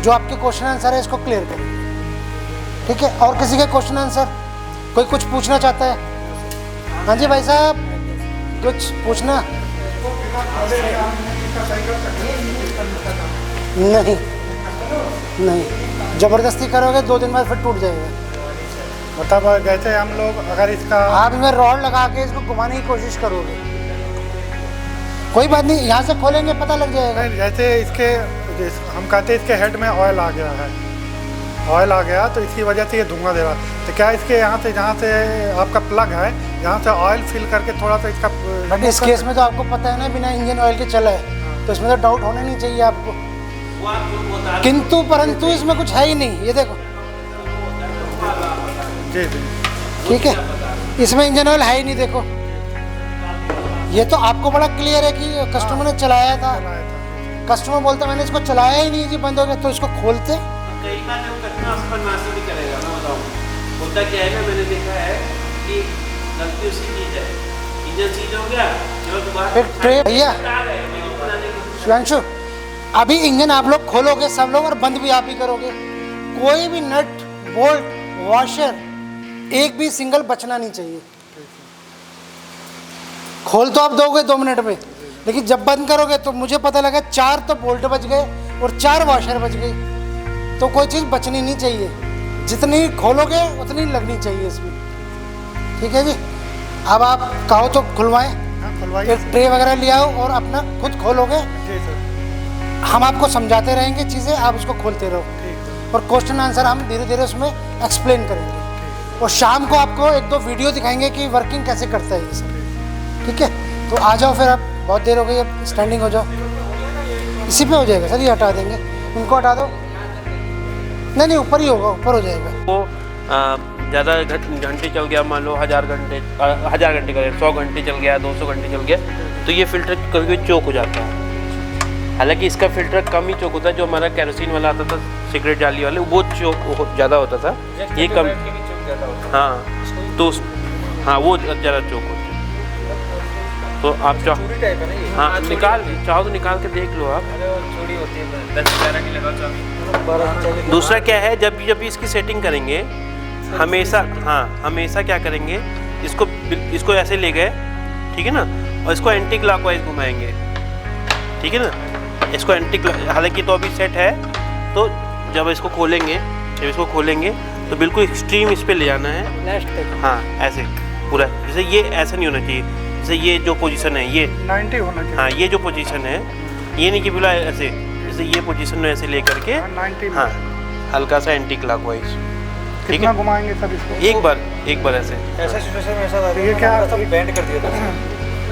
जो आपके क्वेश्चन आंसर है इसको क्लियर करेंगे। ठीक है, और किसी का क्वेश्चन आंसर? कोई कुछ पूछना चाहता है? हाँ जी भाई साहब, कुछ पूछना? नहीं, ज़बरदस्ती करोगे 2 दिन बाद फिर टूट जाएगा। मतलब जैसे हम लोग अगर इसका आप इसमें रॉड लगा के इसको घुमाने की कोशिश करोगे, कोई बात नहीं, यहाँ से खोलेंगे पता लग जाएगा। जैसे इसके हम कहते हैं इसके हेड में ऑयल आ गया है, ऑयल आ गया तो इसकी वजह से ये धुआं दे रहा है। तो क्या इसके यहाँ से जहाँ से आपका प्लग है, यहाँ से ऑयल फिल करके थोड़ा सा इसका बट इस केस में तो आपको पता है ना बिना इंजन ऑयल के चला है, तो इसमें तो डाउट होना नहीं चाहिए आपको। किंतु परंतु इसमें कुछ है ही नहीं, ये देखो। जी। ठीक है, इसमें इंजन ऑयल है ही नहीं, देखो ये तो आपको बड़ा क्लियर है कि कस्टमर ने चलाया था। कस्टमर बोलता मैंने इसको चलाया ही नहीं जी, बंद हो गया, तो इसको खोलते। कई बार जब कस्टमर फरमाइश भी करेगा ना, बताऊँ होता क्या है ना, मैंने देखा है कि गलती उसकी चीज़ है, इंजन सीज हो गया, चलो दोबारा फिर ट्रे भैया शिवांशु, अभी इंजन आप लोग खोलोगे सब लोग और बंद भी आप ही करोगे। कोई भी नट बोल्ट वॉशर एक भी सिंगल बचना नहीं चाहिए। खोल तो आप दोगे 2 मिनट में, लेकिन जब बंद करोगे तो मुझे पता लगा 4 तो बोल्ट बच गए और 4 वॉशर बच गई। तो कोई चीज़ बचनी नहीं चाहिए, जितनी खोलोगे उतनी लगनी चाहिए इसमें। ठीक है जी, अब आप कहो तो खुलवाएं, एक ट्रे वगैरह ले आओ और अपना खुद खोलोगे। हम आपको समझाते रहेंगे चीज़ें, आप उसको खोलते रहो और क्वेश्चन आंसर हम धीरे धीरे उसमें एक्सप्लेन करेंगे। और शाम को आपको 1-2 वीडियो दिखाएंगे कि वर्किंग कैसे करता है ये सब। ठीक है, तो आ जाओ फिर, आप बहुत देर हो गई, अब स्टैंडिंग हो जाओ। इसी पे हो जाएगा सर, ये हटा देंगे, इनको हटा दो। नहीं ऊपर ही होगा, ऊपर हो जाएगा। वो ज़्यादा घंटे चल गया, मान लो 1000 घंटे करें, 100 घंटे चल गया, 200 घंटे चल गया, तो ये फिल्टर कभी कभी चोक हो जाता है। हालांकि इसका फिल्टर कम ही चोक होता है। जो हमारा केरोसिन वाला आता था, सिगरेट जाली वाले, वो चोक ज़्यादा होता था, ये कम। हाँ तो हाँ वो ज़्यादा चोक होता है। तो आप चाहो हाँ निकाल चाहो तो निकाल के देख लो आप। चूड़ी होती है 10-11 की लगाओ चाबी। दूसरा क्या है, जब भी इसकी सेटिंग करेंगे हमेशा क्या करेंगे, इसको ऐसे ले गए, ठीक है ना, और इसको एंटी क्लॉकवाइज घुमाएंगे, ठीक है ना, इसको हालांकि तो अभी सेट है, तो जब इसको खोलेंगे तो बिल्कुल एक्सट्रीम इस पे ले जाना है। हाँ ऐसे पूरा, जैसे ये ऐसा नहीं होना चाहिए, जैसे ये जो पोजीशन है ये 90 होना चाहिए। हाँ ये जो पोजीशन है, ये नहीं कि बिल्कुल ऐसे, जैसे ये पोजीशन में ऐसे ले करके 90 हाँ हल्का सा एंटी क्लॉकवाइज। ठीक कितना है, घुमाएंगे सर इसको? एक बार ऐसे। ऐसा सिचुएशन में ऐसा ये क्या बैंड कर दिया था।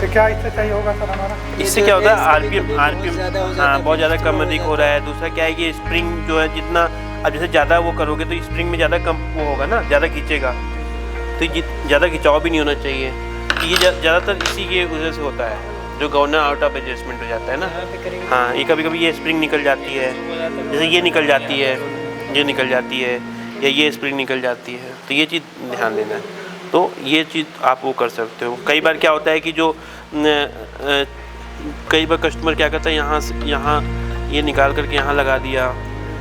तो क्या इससे सही होगा सर हमारा? इससे क्या होता है, आरपीएम हाँ बहुत ज़्यादा कम अधिक हो रहा है। दूसरा क्या है कि स्प्रिंग जो है, जितना अब जैसे ज़्यादा वो करोगे तो स्प्रिंग में ज़्यादा कम वो होगा ना, ज़्यादा खींचेगा, तो ज़्यादा खिंचाव भी नहीं होना चाहिए। तो ये ज़्यादातर इसी की वजह से होता है, जो गवर्नर आउट ऑफ एडजस्टमेंट हो जाता है ना। हाँ ये कभी ये स्प्रिंग निकल जाती है, जैसे ये निकल जाती है, ये निकल जाती है, या ये स्प्रिंग निकल जाती है, तो ये चीज़ ध्यान देना है। तो ये चीज़ आप वो कर सकते हो। कई बार क्या होता है कि जो कई बार कस्टमर क्या करता है, यहाँ ये निकाल करके यहाँ लगा दिया।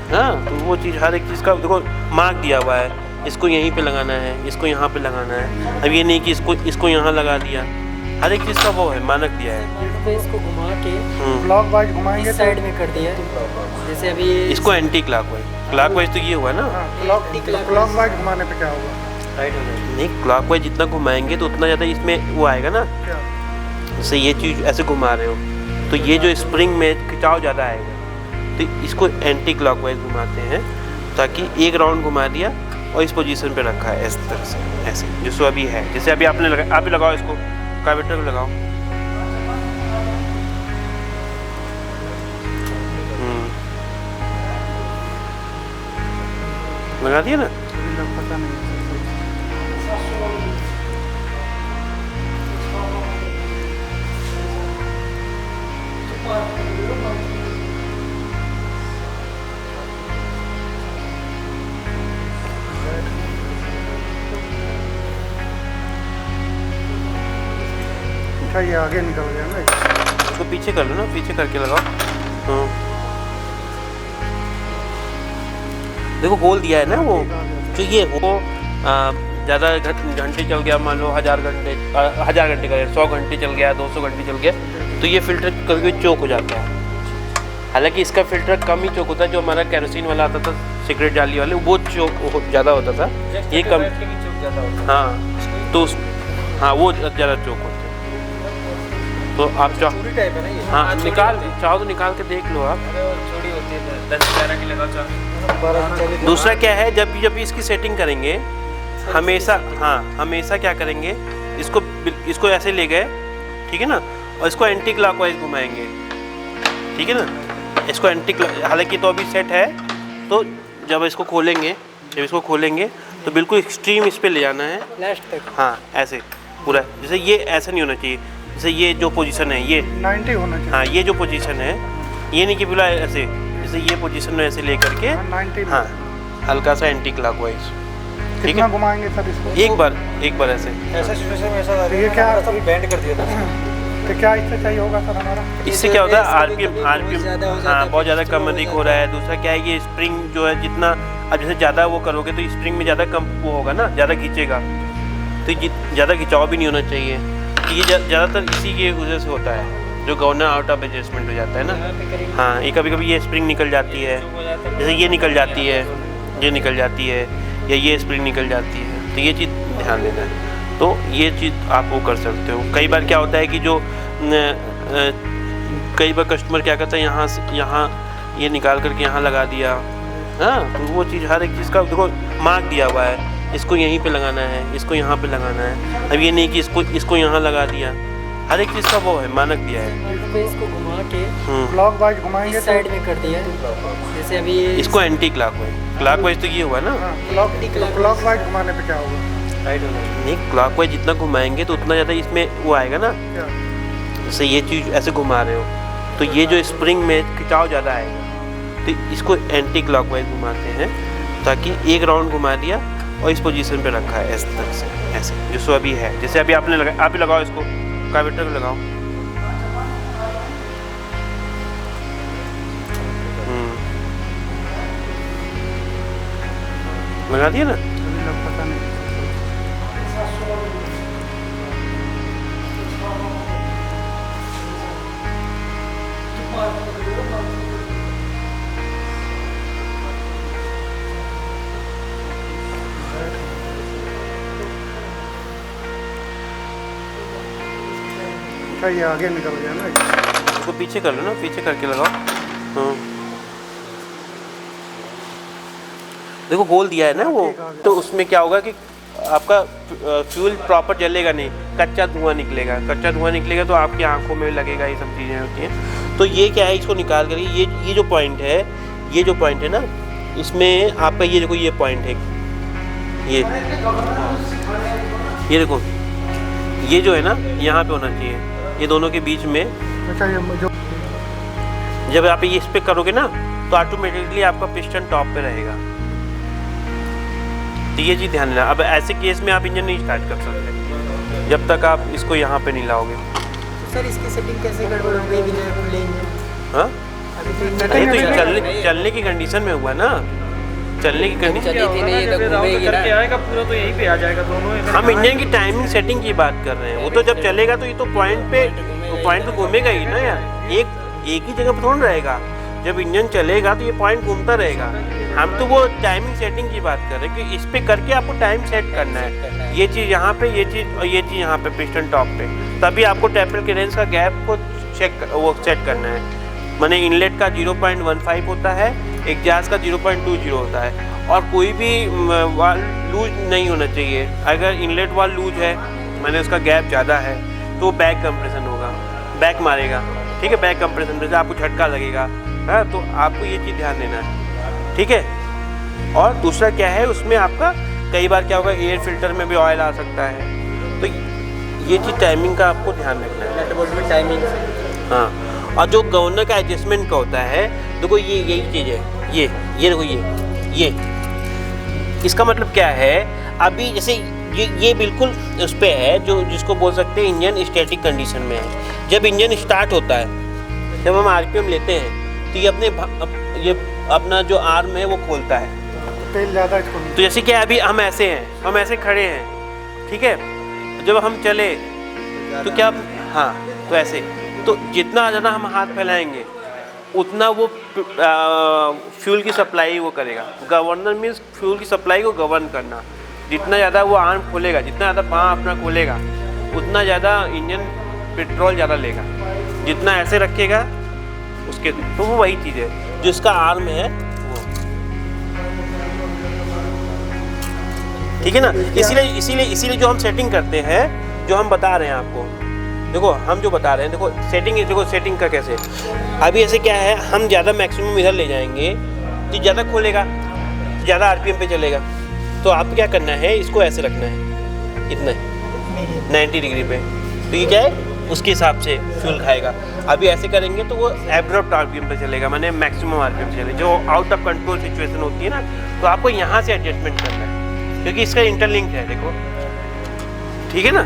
हाँ तो वो चीज़, हर एक चीज़ का देखो मार्क दिया हुआ है, इसको यहीं पे लगाना है, इसको यहाँ पे लगाना है। अब ये नहीं कि इसको यहाँ लगा दिया, हर एक चीज़ का वो है, मानक दिया है। तो इसको घुमा के ब्लॉक वाइज घुमाएंगे इस साइड में कर दिया है, जैसे अभी इसको एंटी क्लॉकवाइज तो ये हुआ ना। क्लॉक वाइज घुमाने पे क्या होगा? नहीं क्लॉकवाइज जितना घुमाएंगे तो उतना ज़्यादा इसमें वो आएगा ना। जैसे ये चीज़ ऐसे घुमा रहे हो तो ये जो स्प्रिंग में खिंचाव ज़्यादा आएगा, तो इसको एंटी क्लॉकवाइज घुमाते हैं, ताकि एक राउंड घुमा दिया और इस पोजीशन पे रखा है इस तरह से, ऐसे जैसे अभी है। जैसे अभी आपने लगाया, आप भी लगाओ इसको, कार्बेटर को लगाओ। लगा दिया ना। पता नहीं। अच्छा ये आगे निकल गया ना, इसको पीछे कर लो ना, पीछे करके लगाओ। हाँ देखो होल दिया है ना वो, जो ये वो ज़्यादा घंटे चल गया, मान लो 1000 घंटे करें, 100 घंटे चल गया, 200 घंटे चल गया, तो ये फिल्टर कभी कभी चोक हो जाता है। हालांकि इसका फिल्टर कम ही चोक होता है। जो हमारा केरोसिन वाला आता था, सिगरेट जाली वाले, वो चोक ज़्यादा होता था, ये कम। हाँ तो हाँ वो ज़्यादा चोक होता है। तो आप चाहो हाँ चाहो तो निकाल के देख लो आप। चूड़ी होती है 10-11 की लगाओ चाबी। दूसरा क्या है, जब भी इसकी सेटिंग करेंगे हमेशा क्या करेंगे, इसको ऐसे ले गए, ठीक है ना, और इसको एंटी क्लॉकवाइज घुमाएंगे, ठीक है ना, इसको हालांकि तो अभी सेट है, तो जब इसको खोलेंगे तो बिल्कुल एक्सट्रीम इस पे ले जाना है, लास्ट तक। हाँ ऐसे पूरा, जैसे ये ऐसा नहीं होना चाहिए, जैसे ये जो पोजीशन है ये 90 होना चाहिए। हाँ, ये जो पोजीशन है, ये नहीं कि बिल्कुल ऐसे, जैसे ये पोजीशन में ऐसे लेकर के 90 हाँ हल्का सा एंटी क्लॉकवाइज, ठीक कितना है। घुमाएंगे सर इसको? एक बार ऐसे। ऐसा सिचुएशन में ऐसा ये क्या बैंड कर दिया था। तो क्या इससे चाहिए होगा सर हमारा? इससे क्या होता है, आरपीएम ज़्यादा हो जाता हाँ है, बहुत ज़्यादा पिच स्लो कम हो अधिक जाता हो रहा है। दूसरा क्या है, ये स्प्रिंग जो है जितना अब जैसे ज़्यादा वो करोगे तो स्प्रिंग में ज़्यादा कम वो होगा ना, ज़्यादा खींचेगा, तो ज़्यादा खिंचाव भी नहीं होना चाहिए। तो ये ज़्यादातर इसी के वजह से होता है, जो गवर्नर आउट ऑफ एडजस्टमेंट हो जाता है ना। हाँ, ये कभी कभी ये स्प्रिंग निकल जाती है, जैसे ये निकल जाती है, ये निकल जाती है, या ये स्प्रिंग निकल जाती है, तो ये चीज़ ध्यान देना है। तो ये चीज़ आप वो कर सकते हो। कई बार क्या होता है कि जो कई बार कस्टमर क्या करता है, यहाँ ये निकाल करके यहाँ लगा दिया, हाँ, तो वो चीज़ हर एक चीज़ का देखो मार्क दिया हुआ है, इसको यहीं पे लगाना है, इसको यहाँ पे लगाना है। अब ये नहीं कि इसको यहाँ लगा दिया, हर एक चीज़ का वो है, मानक दिया है। तो इसको घुमा के क्लॉक वाइज घुमाएंगे इस साइड में कर दिया, जैसे अभी ये इसको एंटी क्लॉकवाइज तो ये हुआ ना। क्लॉक वाइज घुमाने पे क्या होगा? नहीं, क्लॉकवाइज जितना घुमाएंगे तो उतना ज़्यादा इसमें वो आएगा ना। क्या? जैसे ये चीज़ ऐसे घुमा रहे हो तो ये जो स्प्रिंग में खिंचाव ज़्यादा आएगा, तो इसको एंटी क्लॉकवाइज घुमाते हैं, ताकि एक राउंड घुमा दिया और इस पोजीशन पे रखा है इस तरह से, ऐसे जैसे अभी है। जैसे अभी आपने लगाया, आप ही लगाओ इसको, कार्बेटर को लगाओ। लगा दिया ना। पता नहीं। अच्छा, ये आगे निकल गया ना। इसको पीछे कर लो ना, पीछे करके लगाओ। हाँ, देखो होल दिया है ना वो, तो उसमें क्या होगा कि आपका फ्यूल प्रॉपर जलेगा नहीं, कच्चा धुआं निकलेगा। कच्चा धुआं निकलेगा तो आपकी आंखों में लगेगा, ये सब चीज़ें होती हैं। तो ये क्या है, इसको निकाल कर ये जो पॉइंट है, ये जो पॉइंट है ना, इसमें आपका ये देखो, ये पॉइंट है, ये देखो, ये जो है ना यहाँ पे होना चाहिए, ये दोनों के बीच में। अच्छा, ये जो जब आप ये इस पे करोगे ना तो ऑटोमेटिकली आपका पिस्टन टॉप पे रहेगा। तो ये चीज़ ध्यान देना। अब ऐसे केस में आप इंजन नहीं स्टार्ट कर सकते जब तक आप इसको यहाँ पे नहीं लाओगे। सर इसकी सेटिंग कैसे गड़बड़ हो गई बिना खुले इंजन? हाँ, अभी तो इंजन नहीं तो चलने की कंडीशन में हुआ ना, चलने की कंडीशन। चली थी नहीं, तो घूमेगी ना, आएगा पूरा तो यहीं पे आ जाएगा दोनों। हम इंजन की टाइमिंग सेटिंग की बात कर रहे हैं। वो तो जब चलेगा तो ये तो पॉइंट पे घूमेगा ही ना यार, एक ही जगह पर थोड़ा रहेगा। जब इंजन चलेगा तो ये पॉइंट घूमता रहेगा। हम तो वो टाइमिंग सेटिंग की बात कर रहे हैं कि इस पे करके आपको टाइम सेट करना है। ये चीज़ यहाँ पे, ये चीज़ और ये चीज़ यहाँ पे पिस्टन टॉप पे, तभी आपको टेम्पल क्लियरेंस का गैप को वो सेट करना है। माने इनलेट का 0.15 होता है, एग्जास्ट का 0.20 होता है, और कोई भी वाल लूज नहीं होना चाहिए। अगर इनलेट वाल लूज है, माने उसका गैप ज़्यादा है, तो बैक कंप्रेशन होगा, बैक मारेगा, ठीक है। बैक कंप्रेशन जैसे आपको झटका लगेगा, हाँ, तो आपको ये चीज़ ध्यान देना है, ठीक है। और दूसरा क्या है, उसमें आपका कई बार क्या होगा, एयर फिल्टर में भी ऑयल आ सकता है, तो ये चीज़ टाइमिंग का आपको ध्यान रखना है। नेटवर्क में टाइमिंग। हाँ, और जो गवर्नर का एडजस्टमेंट का होता है, देखो ये यही चीज़ है, ये देखो, ये इसका मतलब क्या है, अभी जैसे ये बिल्कुल उस पर है जो जिसको बोल सकते हैं इंजन स्टैटिक कंडीशन में है। जब इंजन स्टार्ट होता है, जब हम आरपीएम लेते हैं, तो ये अपना जो आर्म है वो खोलता है। तेल ज़्यादा इसको तो जैसे कि अभी हम ऐसे हैं, हम ऐसे खड़े हैं, ठीक है। जब हम चले तो क्या, हाँ, तो ऐसे, तो जितना ज़्यादा हम हाथ फैलाएंगे उतना वो फ्यूल की सप्लाई वो करेगा। गवर्नर मीन्स फ्यूल की सप्लाई को गवर्न करना। जितना ज़्यादा वो आर्म खोलेगा, जितना ज़्यादा पाँव अपना खोलेगा, उतना ज़्यादा इंजन पेट्रोल ज़्यादा लेगा। जितना ऐसे रखेगा उसके, तो वो वही चीज़ है जिसका आर्म है वो, ठीक है ना। इसीलिए जो हम सेटिंग करते हैं, जो हम बता रहे हैं आपको, देखो हम जो बता रहे हैं, देखो सेटिंग, देखो सेटिंग का कैसे। अभी ऐसे क्या है, हम ज़्यादा मैक्सिमम इधर ले जाएंगे तो ज़्यादा खोलेगा, ज़्यादा आरपीएम पे चलेगा। तो आपको क्या करना है, इसको ऐसे रखना है, इतना 90 डिग्री पे। तो ये क्या है, उसके हिसाब से फ्यूल खाएगा। अभी ऐसे करेंगे तो वो एब्रप्ट आरपीएम पे चलेगा, माने मैक्सिमम आरपीएम चलेगा। जो आउट ऑफ कंट्रोल सिचुएशन होती है ना, तो आपको यहाँ से एडजस्टमेंट करना है, क्योंकि इसका इंटरलिंक है, देखो, ठीक है ना।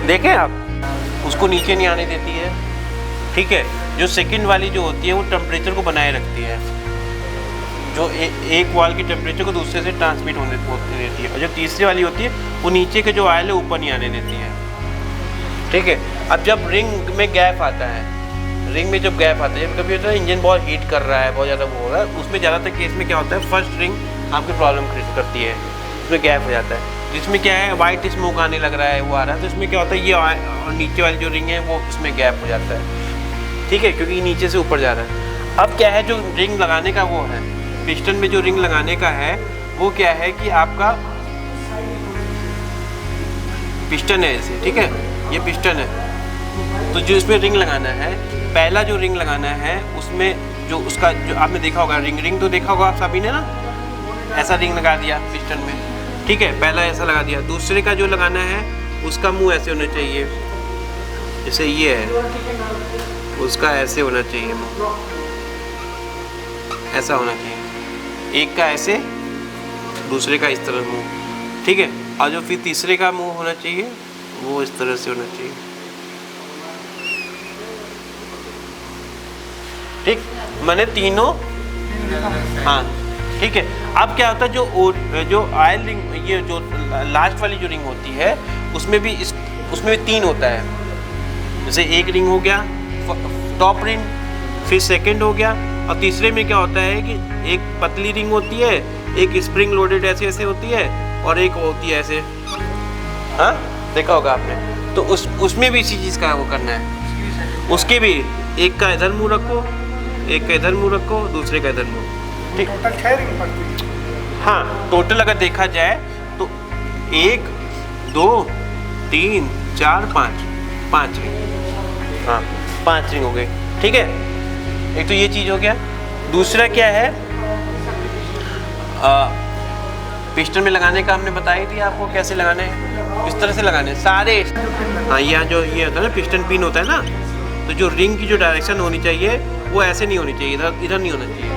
देखें आप, उसको नीचे नहीं आने देती है, ठीक है। जो सेकंड वाली जो होती है वो टेम्परेचर को बनाए रखती है, जो एक वाल की टेम्परेचर को दूसरे से ट्रांसमिट होने देती है। और जो तीसरी वाली होती है वो नीचे के जो ऑयल है ऊपर नहीं आने देती है, ठीक है। अब जब रिंग में गैप आता है, रिंग में जब गैप आता है, जब कभी होता है इंजन बहुत हीट कर रहा है, बहुत ज़्यादा वो हो रहा है, उसमें ज़्यादातर केस में क्या होता है, फर्स्ट रिंग आपकी प्रॉब्लम क्रिएट करती है, उसमें गैप हो जाता है, जिसमें क्या है वाइट स्मोक आने लग रहा है, वो आ रहा है, तो इसमें क्या होता है ये और नीचे वाली जो रिंग है वो उसमें गैप हो जाता है, ठीक है, क्योंकि नीचे से ऊपर जा रहा है। अब क्या है, जो रिंग लगाने का वो है, पिस्टन में जो रिंग लगाने का है वो क्या है कि आपका पिस्टन है ऐसे, ठीक है, ये पिस्टन है, तो जो इसमें रिंग लगाना है, पहला जो रिंग लगाना है उसमें जो उसका जो आपने देखा होगा रिंग तो देखा होगा आप सभी ने ना, ऐसा रिंग लगा दिया पिस्टन में, ठीक है, पहला ऐसा लगा दिया। दूसरे का जो लगाना है उसका मुंह ऐसे होना चाहिए, जैसे ये है, उसका ऐसे होना चाहिए मुंह, ऐसा होना चाहिए, एक का ऐसे, दूसरे का इस तरह मुंह, ठीक है। और जो फिर तीसरे का मुंह होना चाहिए वो इस तरह से होना चाहिए, ठीक, मैंने तीनों, हाँ, ठीक है। अब क्या होता है, जो ऑयल रिंग, ये जो लास्ट वाली जो रिंग होती है उसमें भी उसमें भी 3 होता है, जैसे एक रिंग हो गया टॉप रिंग, फिर सेकंड हो गया, और तीसरे में क्या होता है कि एक पतली रिंग होती है, एक स्प्रिंग लोडेड ऐसे ऐसे होती है, और एक होती है ऐसे, हाँ देखा होगा आपने, तो उसमें भी इसी चीज़ का वो करना है, उसके भी एक का इधर मुंह रखो, एक का इधर मुंह रखो, दूसरे का इधर मुंह, ठीक, टोटल 6 रिंग पड़ती है। हाँ, टोटल अगर देखा जाए तो 1 2 3 4 5 रिंग, हाँ 5 रिंग हो गए, ठीक है। एक तो ये चीज़ हो गया। दूसरा क्या है, पिस्टन में लगाने का हमने बताई थी आपको कैसे लगाने हैं, इस तरह से लगाने सारे, हाँ यहाँ जो ये होता है ना पिस्टन पिन होता है ना, तो जो रिंग की जो डायरेक्शन होनी चाहिए वो ऐसे नहीं होनी चाहिए, इधर नहीं होना चाहिए,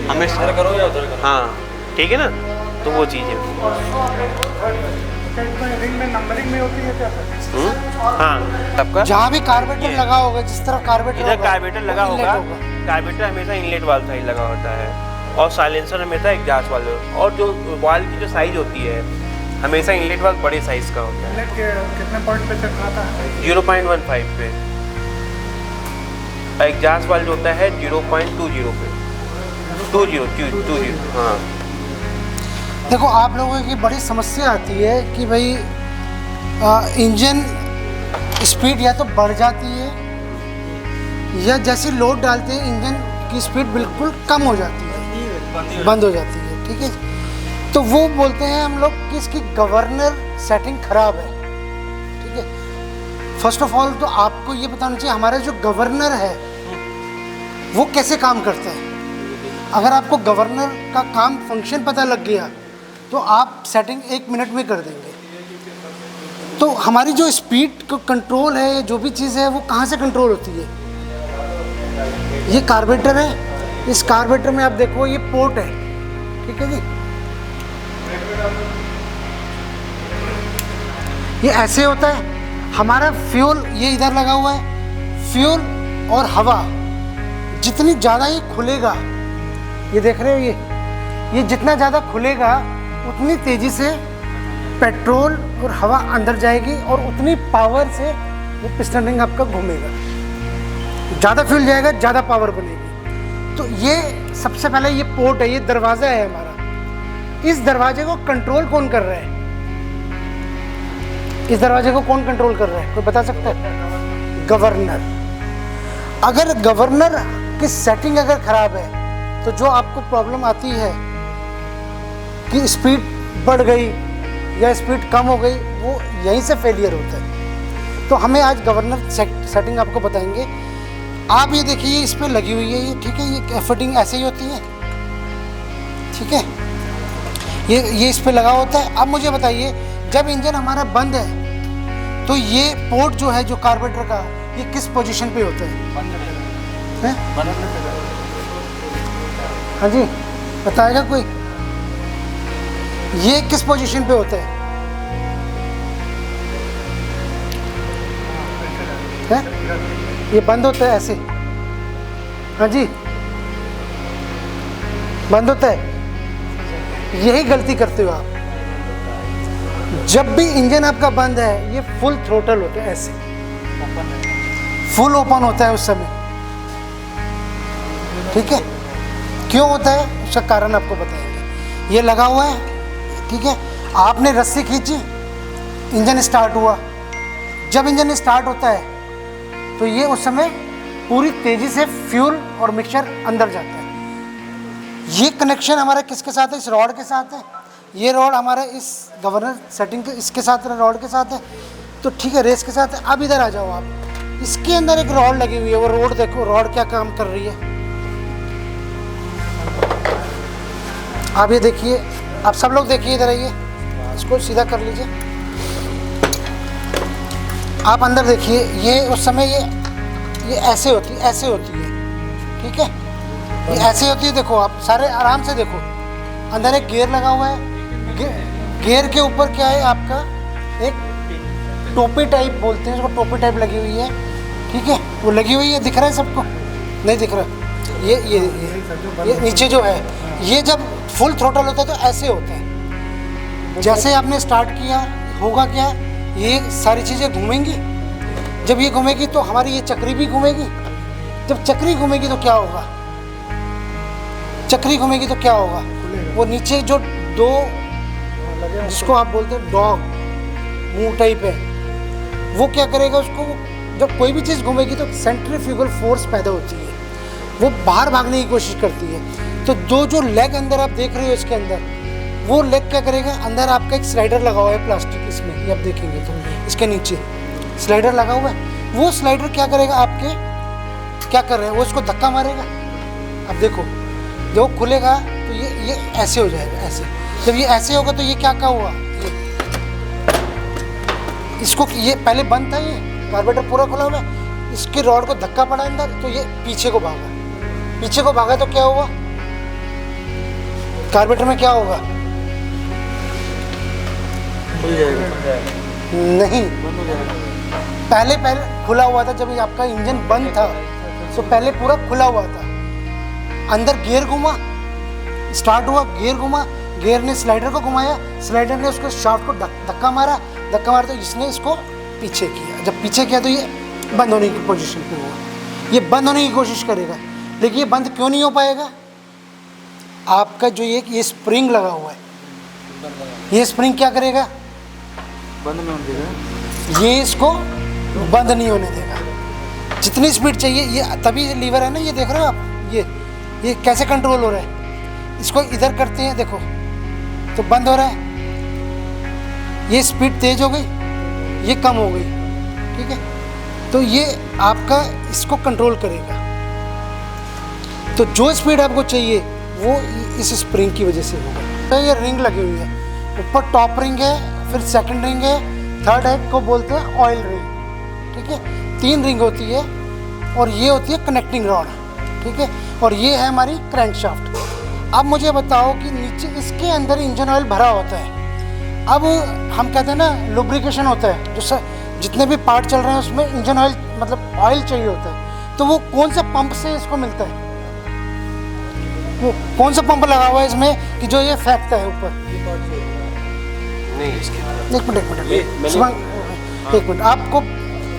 हमें इधर करो या उधर करो, हाँ ठीक है ना, तो वो चीज़ है। रिंग में नंबरिंग में होती है क्या? हाँ, आपका जहाँ भी कार्बोरेटर लगा होगा, जिस तरफ कार्बोरेटर इधर कार्बोरेटर लगा होगा, कार्बोरेटर हमेशा इनलेट वाल्व साइड लगा होता है, और साइलेंसर हमेशा एग्जॉस्ट वाल्व, और जो वाल्व की जो साइज होती है हमेशा इनलेट वाल्व बड़े साइज का होता है। इनलेट के कितने पॉइंट पे चल रहा है? 0.15 पे, एग्जॉस्ट वाल्व होता है 0.20 पे, 20, हाँ। देखो आप लोगों की बड़ी समस्या आती है कि भाई इंजन स्पीड या तो बढ़ जाती है, या जैसे लोड डालते हैं इंजन की स्पीड बिल्कुल कम हो जाती है, बंद हो जाती है, ठीक है। तो वो बोलते हैं हम लोग कि इसकी गवर्नर सेटिंग खराब है, ठीक है। फर्स्ट ऑफ ऑल तो आपको ये बताना चाहिए हमारा जो गवर्नर है वो कैसे काम करता है। अगर आपको गवर्नर का काम फंक्शन पता लग गया तो आप सेटिंग 1 मिनट में कर देंगे। तो हमारी जो स्पीड का कंट्रोल है, जो भी चीज़ है, वो कहाँ से कंट्रोल होती है? ये कार्बोरेटर है, इस कार्बोरेटर में आप देखो ये पोर्ट है, ठीक है जी। ये ऐसे होता है, हमारा फ्यूल ये इधर लगा हुआ है, फ्यूल और हवा जितनी ज़्यादा ये खुलेगा, ये देख रहे हो, ये जितना ज़्यादा खुलेगा उतनी तेज़ी से पेट्रोल और हवा अंदर जाएगी और उतनी पावर से वो पिस्टन रिंग आपका घूमेगा। ज़्यादा फ्यूल जाएगा, ज़्यादा पावर बनेगी। तो ये सबसे पहले ये पोर्ट है, ये दरवाज़ा है हमारा। इस दरवाजे को कंट्रोल कौन कर रहा है? इस दरवाजे को कौन कंट्रोल कर रहा है, कोई बता सकता है? गवर्नर। अगर गवर्नर की सेटिंग अगर ख़राब है तो जो आपको प्रॉब्लम आती है कि स्पीड बढ़ गई या स्पीड कम हो गई, वो यहीं से फेलियर होता है। तो हमें आज गवर्नर सेटिंग आपको बताएंगे। आप ये देखिए इस पर लगी हुई है ये, ठीक है, ये फिटिंग ऐसे ही होती है, ठीक है। ये इस पे लगा होता है। अब मुझे बताइए, जब इंजन हमारा बंद है तो ये पोर्ट जो है जो कार्बोरेटर का, ये किस पोजीशन पे होता है? हाँ जी, बताएगा कोई? ये किस पोजीशन पे होता है? ये बंद होता है ऐसे, हाँ जी, बंद होता है। यही गलती करते हो आप। जब भी इंजन आपका बंद है, ये फुल थ्रोटल होता है, ऐसे फुल ओपन होता है उस समय, ठीक है? क्यों होता है उसका कारण आपको बताएंगे। ये लगा हुआ है, ठीक है, आपने रस्सी खींची, इंजन स्टार्ट हुआ। जब इंजन स्टार्ट होता है तो ये उस समय पूरी तेजी से फ्यूल और मिक्सचर अंदर जाता है। ये कनेक्शन हमारा किसके साथ है? इस रॉड के साथ है। ये रॉड हमारा इस गवर्नर सेटिंग के इसके साथ है, रॉड के साथ है, तो ठीक है, रेस के साथ है। अब इधर आ जाओ आप, इसके अंदर एक रॉड लगी हुई है, वो रॉड देखो, रॉड क्या काम कर रही है। आप ये देखिए, आप सब लोग देखिए, इधर आइए, इसको सीधा कर लीजिए। आप अंदर देखिए, ये उस समय ये ऐसे होती है, ऐसे होती है, ठीक है, ये ऐसे होती है। देखो आप सारे आराम से देखो, अंदर एक गियर लगा हुआ है। गियर के ऊपर क्या है आपका, एक टोपी टाइप बोलते हैं उसको, टोपी टाइप लगी हुई है, ठीक है, वो लगी हुई है। दिख रहा है सबको? नहीं दिख रहा। ये नीचे जो है, ये जब फुल थ्रोटल होता है तो ऐसे होता है। जैसे आपने स्टार्ट किया, होगा क्या, ये सारी चीज़ें घूमेंगी। जब ये घूमेगी तो हमारी ये चक्री भी घूमेगी। जब चक्री घूमेगी तो क्या होगा? चक्री घूमेगी तो क्या होगा? वो नीचे जो दो, जिसको आप बोलते हैं डॉग मुंह टाइप है, वो क्या करेगा उसको, जब कोई भी चीज़ घूमेगी तो सेंट्रीफ्यूगल फोर्स पैदा होती है, वो बाहर भागने की कोशिश करती है। तो दो जो लेग अंदर आप देख रहे हो इसके अंदर, वो लेग क्या करेगा, अंदर आपका एक स्लाइडर लगा हुआ है प्लास्टिक, इसमें ये आप देखेंगे तो इसके नीचे स्लाइडर लगा हुआ है। वो स्लाइडर क्या करेगा, आपके क्या कर रहे हैं, वो इसको धक्का मारेगा। अब देखो, जब वो खुलेगा तो ये ऐसे हो जाएगा, ऐसे। जब ये ऐसे होगा तो ये क्या हुआ, ये इसको, ये पहले बंद था, ये कार्बोरेटर पूरा खुला हुआ है, इसके रॉड को धक्का पड़ा अंदर, तो ये पीछे को भागा। पीछे को भागा तो क्या हुआ, कार्बोरेटर में क्या होगा? नहीं, पहले खुला हुआ था। जब आपका इंजन बंद था तो पहले पूरा खुला हुआ था, अंदर गियर घुमा, स्टार्ट हुआ, गियर घुमा, गियर ने स्लाइडर को घुमाया, स्लाइडर ने उसको शाफ्ट को धक्का मारा तो इसने इसको पीछे किया। जब पीछे किया तो ये बंद होने की पोजीशन पे हुआ। ये बंद होने की कोशिश करेगा, लेकिन ये बंद क्यों नहीं हो पाएगा? आपका जो ये स्प्रिंग लगा हुआ है, ये स्प्रिंग क्या करेगा, बंद नहीं होने देगा, ये इसको बंद नहीं होने देगा। जितनी स्पीड चाहिए, ये तभी लीवर है ना, ये देख रहे हो आप, ये कैसे कंट्रोल हो रहा है। इसको इधर करते हैं, देखो तो बंद हो रहा है, ये स्पीड तेज हो गई, ये कम हो गई, ठीक है, तो ये आपका इसको कंट्रोल करेगा। तो जो स्पीड आपको चाहिए वो इस स्प्रिंग की वजह से होगा। तो ये रिंग लगी हुई है, ऊपर टॉप रिंग है, फिर सेकंड रिंग है, थर्ड है को बोलते हैं ऑयल रिंग, ठीक है। 3 रिंग होती है और ये होती है कनेक्टिंग रॉड, ठीक है, और ये है हमारी क्रैंकशाफ्ट। अब मुझे बताओ कि नीचे इसके अंदर इंजन ऑयल भरा होता है। अब हम कहते हैं ना लुब्रिकेशन होता है, जो जितने भी पार्ट चल रहे हैं उसमें इंजन ऑयल मतलब ऑयल चाहिए होता है, तो वो कौन से पंप से इसको मिलता है? वो कौन सा पंप लगा हुआ है इसमें कि जो ये फेंकता है ऊपर? नहीं, इसके एक मिनट, आपको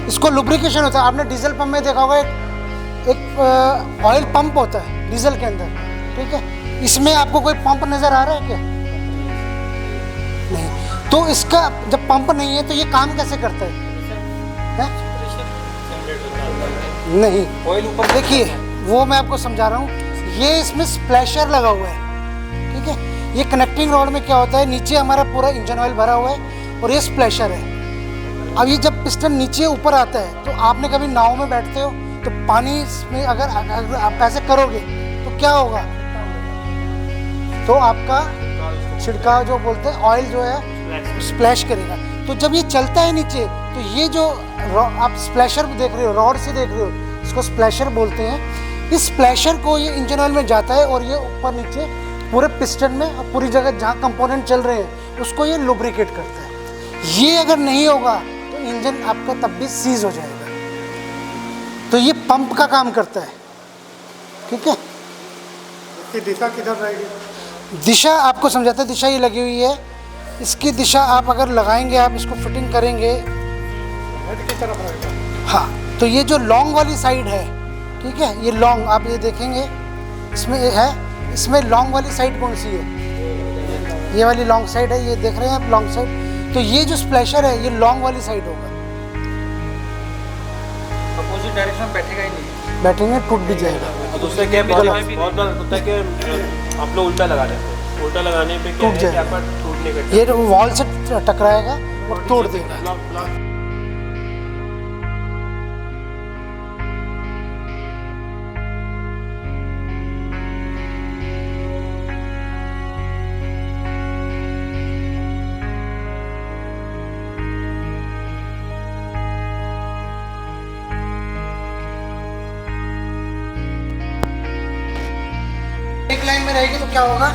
इसको लुब्रिकेशन होता है। आपने डीजल पंप में देखा होगा, एक ऑयल पंप होता है डीजल के अंदर, ठीक है। इसमें आपको कोई पंप नज़र आ रहा है क्या? नहीं। तो इसका जब पंप नहीं है तो ये काम कैसे करता है? नहीं, ऑयल ऊपर देखिए, वो मैं आपको समझा रहा हूँ। ये इसमें स्प्लैशर लगा हुआ है, ठीक है। ये कनेक्टिंग रॉड में क्या होता है, नीचे हमारा पूरा इंजन ऑयल भरा हुआ है और ये स्प्लैशर है। अब ये जब पिस्टन नीचे ऊपर आता है, तो आपने कभी नाव में बैठते हो तो पानी में अगर आप ऐसे करोगे तो क्या होगा, तो आपका छिड़काव जो बोलते हैं, ऑयल जो है स्प्लैश करेगा। तो जब ये चलता है नीचे, तो ये जो आप स्प्लैशर देख रहे हो, रॉड से देख रहे हो, इसको स्प्लैशर बोलते हैं। इस स्प्लैशर को ये इंजन ऑयल में जाता है और ये ऊपर नीचे पूरे पिस्टन में और पूरी जगह जहाँ कंपोनेंट चल रहे हैं उसको ये लुब्रिकेट करता है। ये अगर नहीं होगा तो इंजन आपका तब भी सीज हो जाएगा। तो ये पंप का काम करता है, ठीक है। इसकी दिशा किधर रहेगी? दिशा आपको समझाते हैं, दिशा ये लगी हुई है। इसकी दिशा आप अगर लगाएंगे, आप इसको फिटिंग करेंगे, हेड की तरफ रहेगा। हाँ, तो ये जो लॉन्ग वाली साइड है, ठीक है, ये लॉन्ग आप ये देखेंगे इसमें है, इसमें लॉन्ग वाली साइड कौन सी है? ये वाली लॉन्ग साइड है, ये देख रहे हैं आप लॉन्ग साइड। तो ये जो स्प्लैशर है ये लॉन्ग वाली साइड होगा। अपोजिट डायरेक्शन में बैठेगा ही नहीं। बैठेंगे टूट भी जाएगा। और दूसरा क्या है, बहुत बार होता है कि आप लोग उल्टा लगा देते हैं। उल्टा लगाने पे क्या टूट है कि जाएगा। आपका टूटने का ये वॉल से टकराएगा और तोड़ देगा। एक लाइन में रहेगी तो क्या होगा?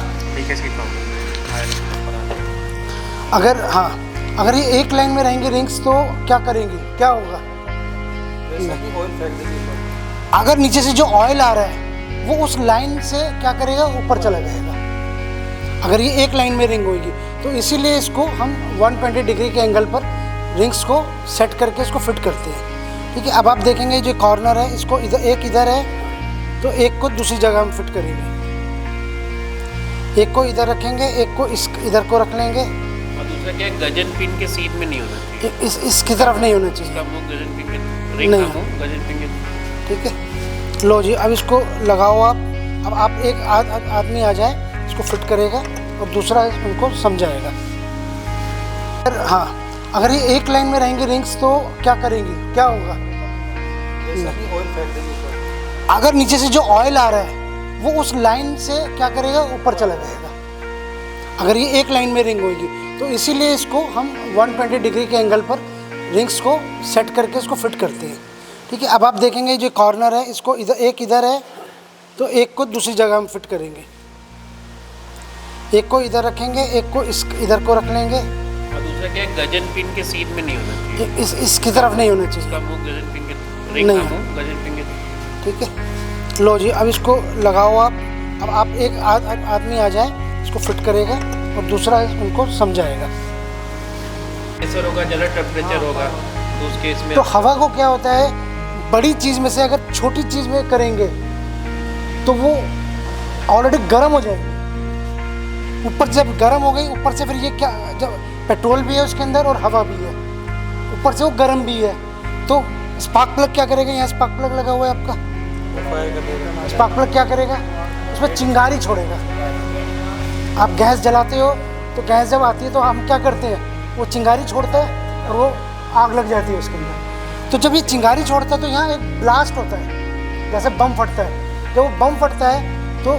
अगर हाँ, अगर ये एक लाइन में रहेंगे रिंग्स तो क्या करेंगे, क्या होगा? अगर नीचे से जो ऑयल आ रहा है वो उस लाइन से क्या करेगा, ऊपर चला जाएगा। अगर ये एक लाइन में रिंग होगी तो इसीलिए इसको हम 120 डिग्री के एंगल पर रिंग्स को सेट करके इसको फिट करते हैं, ठीक है। अब आप देखेंगे जो कॉर्नर है, इसको इधर है तो एक को दूसरी जगह हम फिट करेंगे। एक को इधर रखेंगे, एक को इधर को रख लेंगे। और दूसरा क्या है, गजन पिन के सीध में नहीं होना चाहिए। इसकी तरफ नहीं होना चाहिए। इसका मुंह गजन पिन के, रिंग का मुंह गजन पिन के, ठीक है। लो जी, अब इसको लगाओ आप। अब आप एक आदमी आ जाए, इसको फिट करेगा और दूसरा उनको समझाएगा। हाँ, अगर ये एक लाइन में रहेंगे रिंग्स तो क्या करेंगे, क्या होगा? अगर नीचे से जो ऑयल आ रहा है वो उस लाइन से क्या करेगा, ऊपर चला जाएगा। अगर ये एक लाइन में रिंग होगी तो इसीलिए इसको हम 120 डिग्री के एंगल पर रिंग्स को सेट करके इसको फिट करते हैं, ठीक है। अब आप देखेंगे जो कॉर्नर है, इसको इधर है तो एक को दूसरी जगह हम फिट करेंगे। एक को इधर रखेंगे, एक को इधर को रख लेंगे। और दूसरा क्या है, गजन पिन के सीध में नहीं होना चाहिए। इसकी तरफ नहीं होना चाहिए। इसका मुंह गजन पिन के, रिंग का मुंह गजन पिन के, ठीक है। लो जी, अब इसको लगाओ आप। अब आप एक आदमी आ जाए, इसको फिट करेगा और दूसरा उनको समझाएगा। प्रेशर होगा, ज़्यादा टेम्परेचर होगा तो उस केस में तो हवा को क्या होता है, बड़ी चीज़ में से अगर छोटी चीज़ में करेंगे तो वो ऑलरेडी गर्म हो जाएगी। ऊपर से जब गर्म हो गई, ऊपर से फिर ये क्या, जब पेट्रोल भी है उसके अंदर और हवा भी है, ऊपर से वो गर्म भी है, तो स्पार्क प्लग क्या करेगा? यहाँ स्पार्क प्लग लगा हुआ है आपका। स्पार्क प्लग क्या करेगा, उसमें चिंगारी छोड़ेगा। आप गैस जलाते हो तो गैस जब आती है तो हम क्या करते हैं, वो चिंगारी छोड़ता है और वो आग लग जाती है उसके अंदर। तो जब ये चिंगारी छोड़ता है तो यहाँ एक ब्लास्ट होता है, जैसे बम फटता है। जब वो बम फटता है तो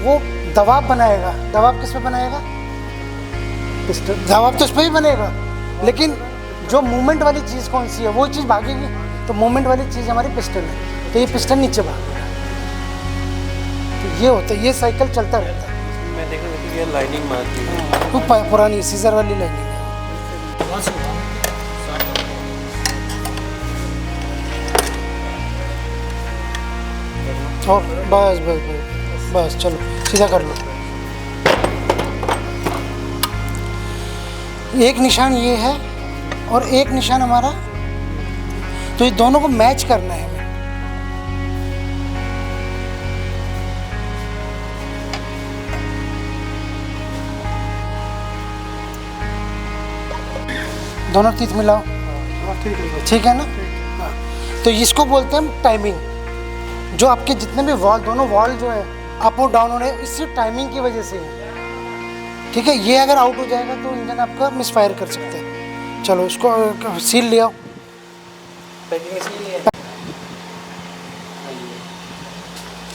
वो दबाव बनाएगा। दबाव किस पे बनाएगा? पिस्टन। दबाव तो इस पर ही बनेगा, लेकिन जो मूवमेंट वाली चीज़ कौन सी है, वो चीज़ भागेगी। तो मूवमेंट वाली चीज़ हमारी पिस्टन है, तो ये पिस्टन नीचे भागेगा। तो ये होता है, ये साइकिल चलता रहता है। मैं देख रहा हूँ ये लाइनिंग मारती है, वो पुरानी सीजर वाली लाइनिंग है। और बस बस बस बस, चलो सीधा कर लो। एक निशान ये है और एक निशान हमारा, तो ये दोनों को मैच करना है हमें। दोनों तीत मिलाओ, ठीक है ना। हाँ, तो इसको बोलते हैं हम टाइमिंग। जो आपके जितने भी वॉल, दोनों वॉल जो है अप और डाउन हो रहे हैं, इसी टाइमिंग की वजह से है, ठीक है। ये अगर आउट हो जाएगा तो इंजन आपका मिसफायर कर सकते हैं। चलो इसको सील ले आओ।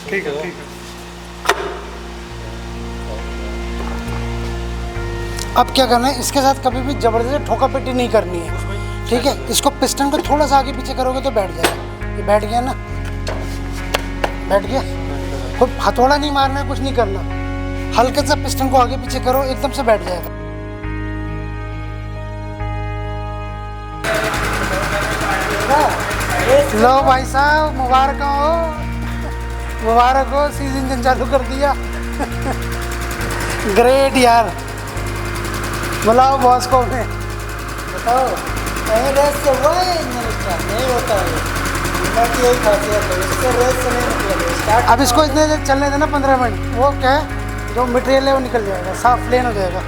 ठीक है, ठीक है। अब क्या करना है, इसके साथ कभी भी ज़बरदस्ती ठोका पिटी नहीं करनी है, ठीक है। इसको पिस्टन को थोड़ा सा आगे पीछे करोगे तो बैठ जाएगा। ये बैठ गया ना, बैठ गया। खूब हथौड़ा नहीं मारना है, कुछ नहीं करना, हल्के से पिस्टन को आगे पीछे करो, एकदम से बैठ जाएगा। लो भाई साहब, मुबारक हो, मुबारक हो, सीज इंजन चालू कर दिया। ग्रेट यार, बुलाओ बॉस को। मैं बताओ, कहीं रेस से हुआ है इंजन स्टार्ट? नहीं होता है, इनका यही खासियत है, इससे रेस से नहीं निकलेगा स्टार्ट। अब इसको इतने देर चलने देना 15 मिनट, वो क्या है, जो मटेरियल है वो निकल जाएगा, साफ प्लेन हो जाएगा।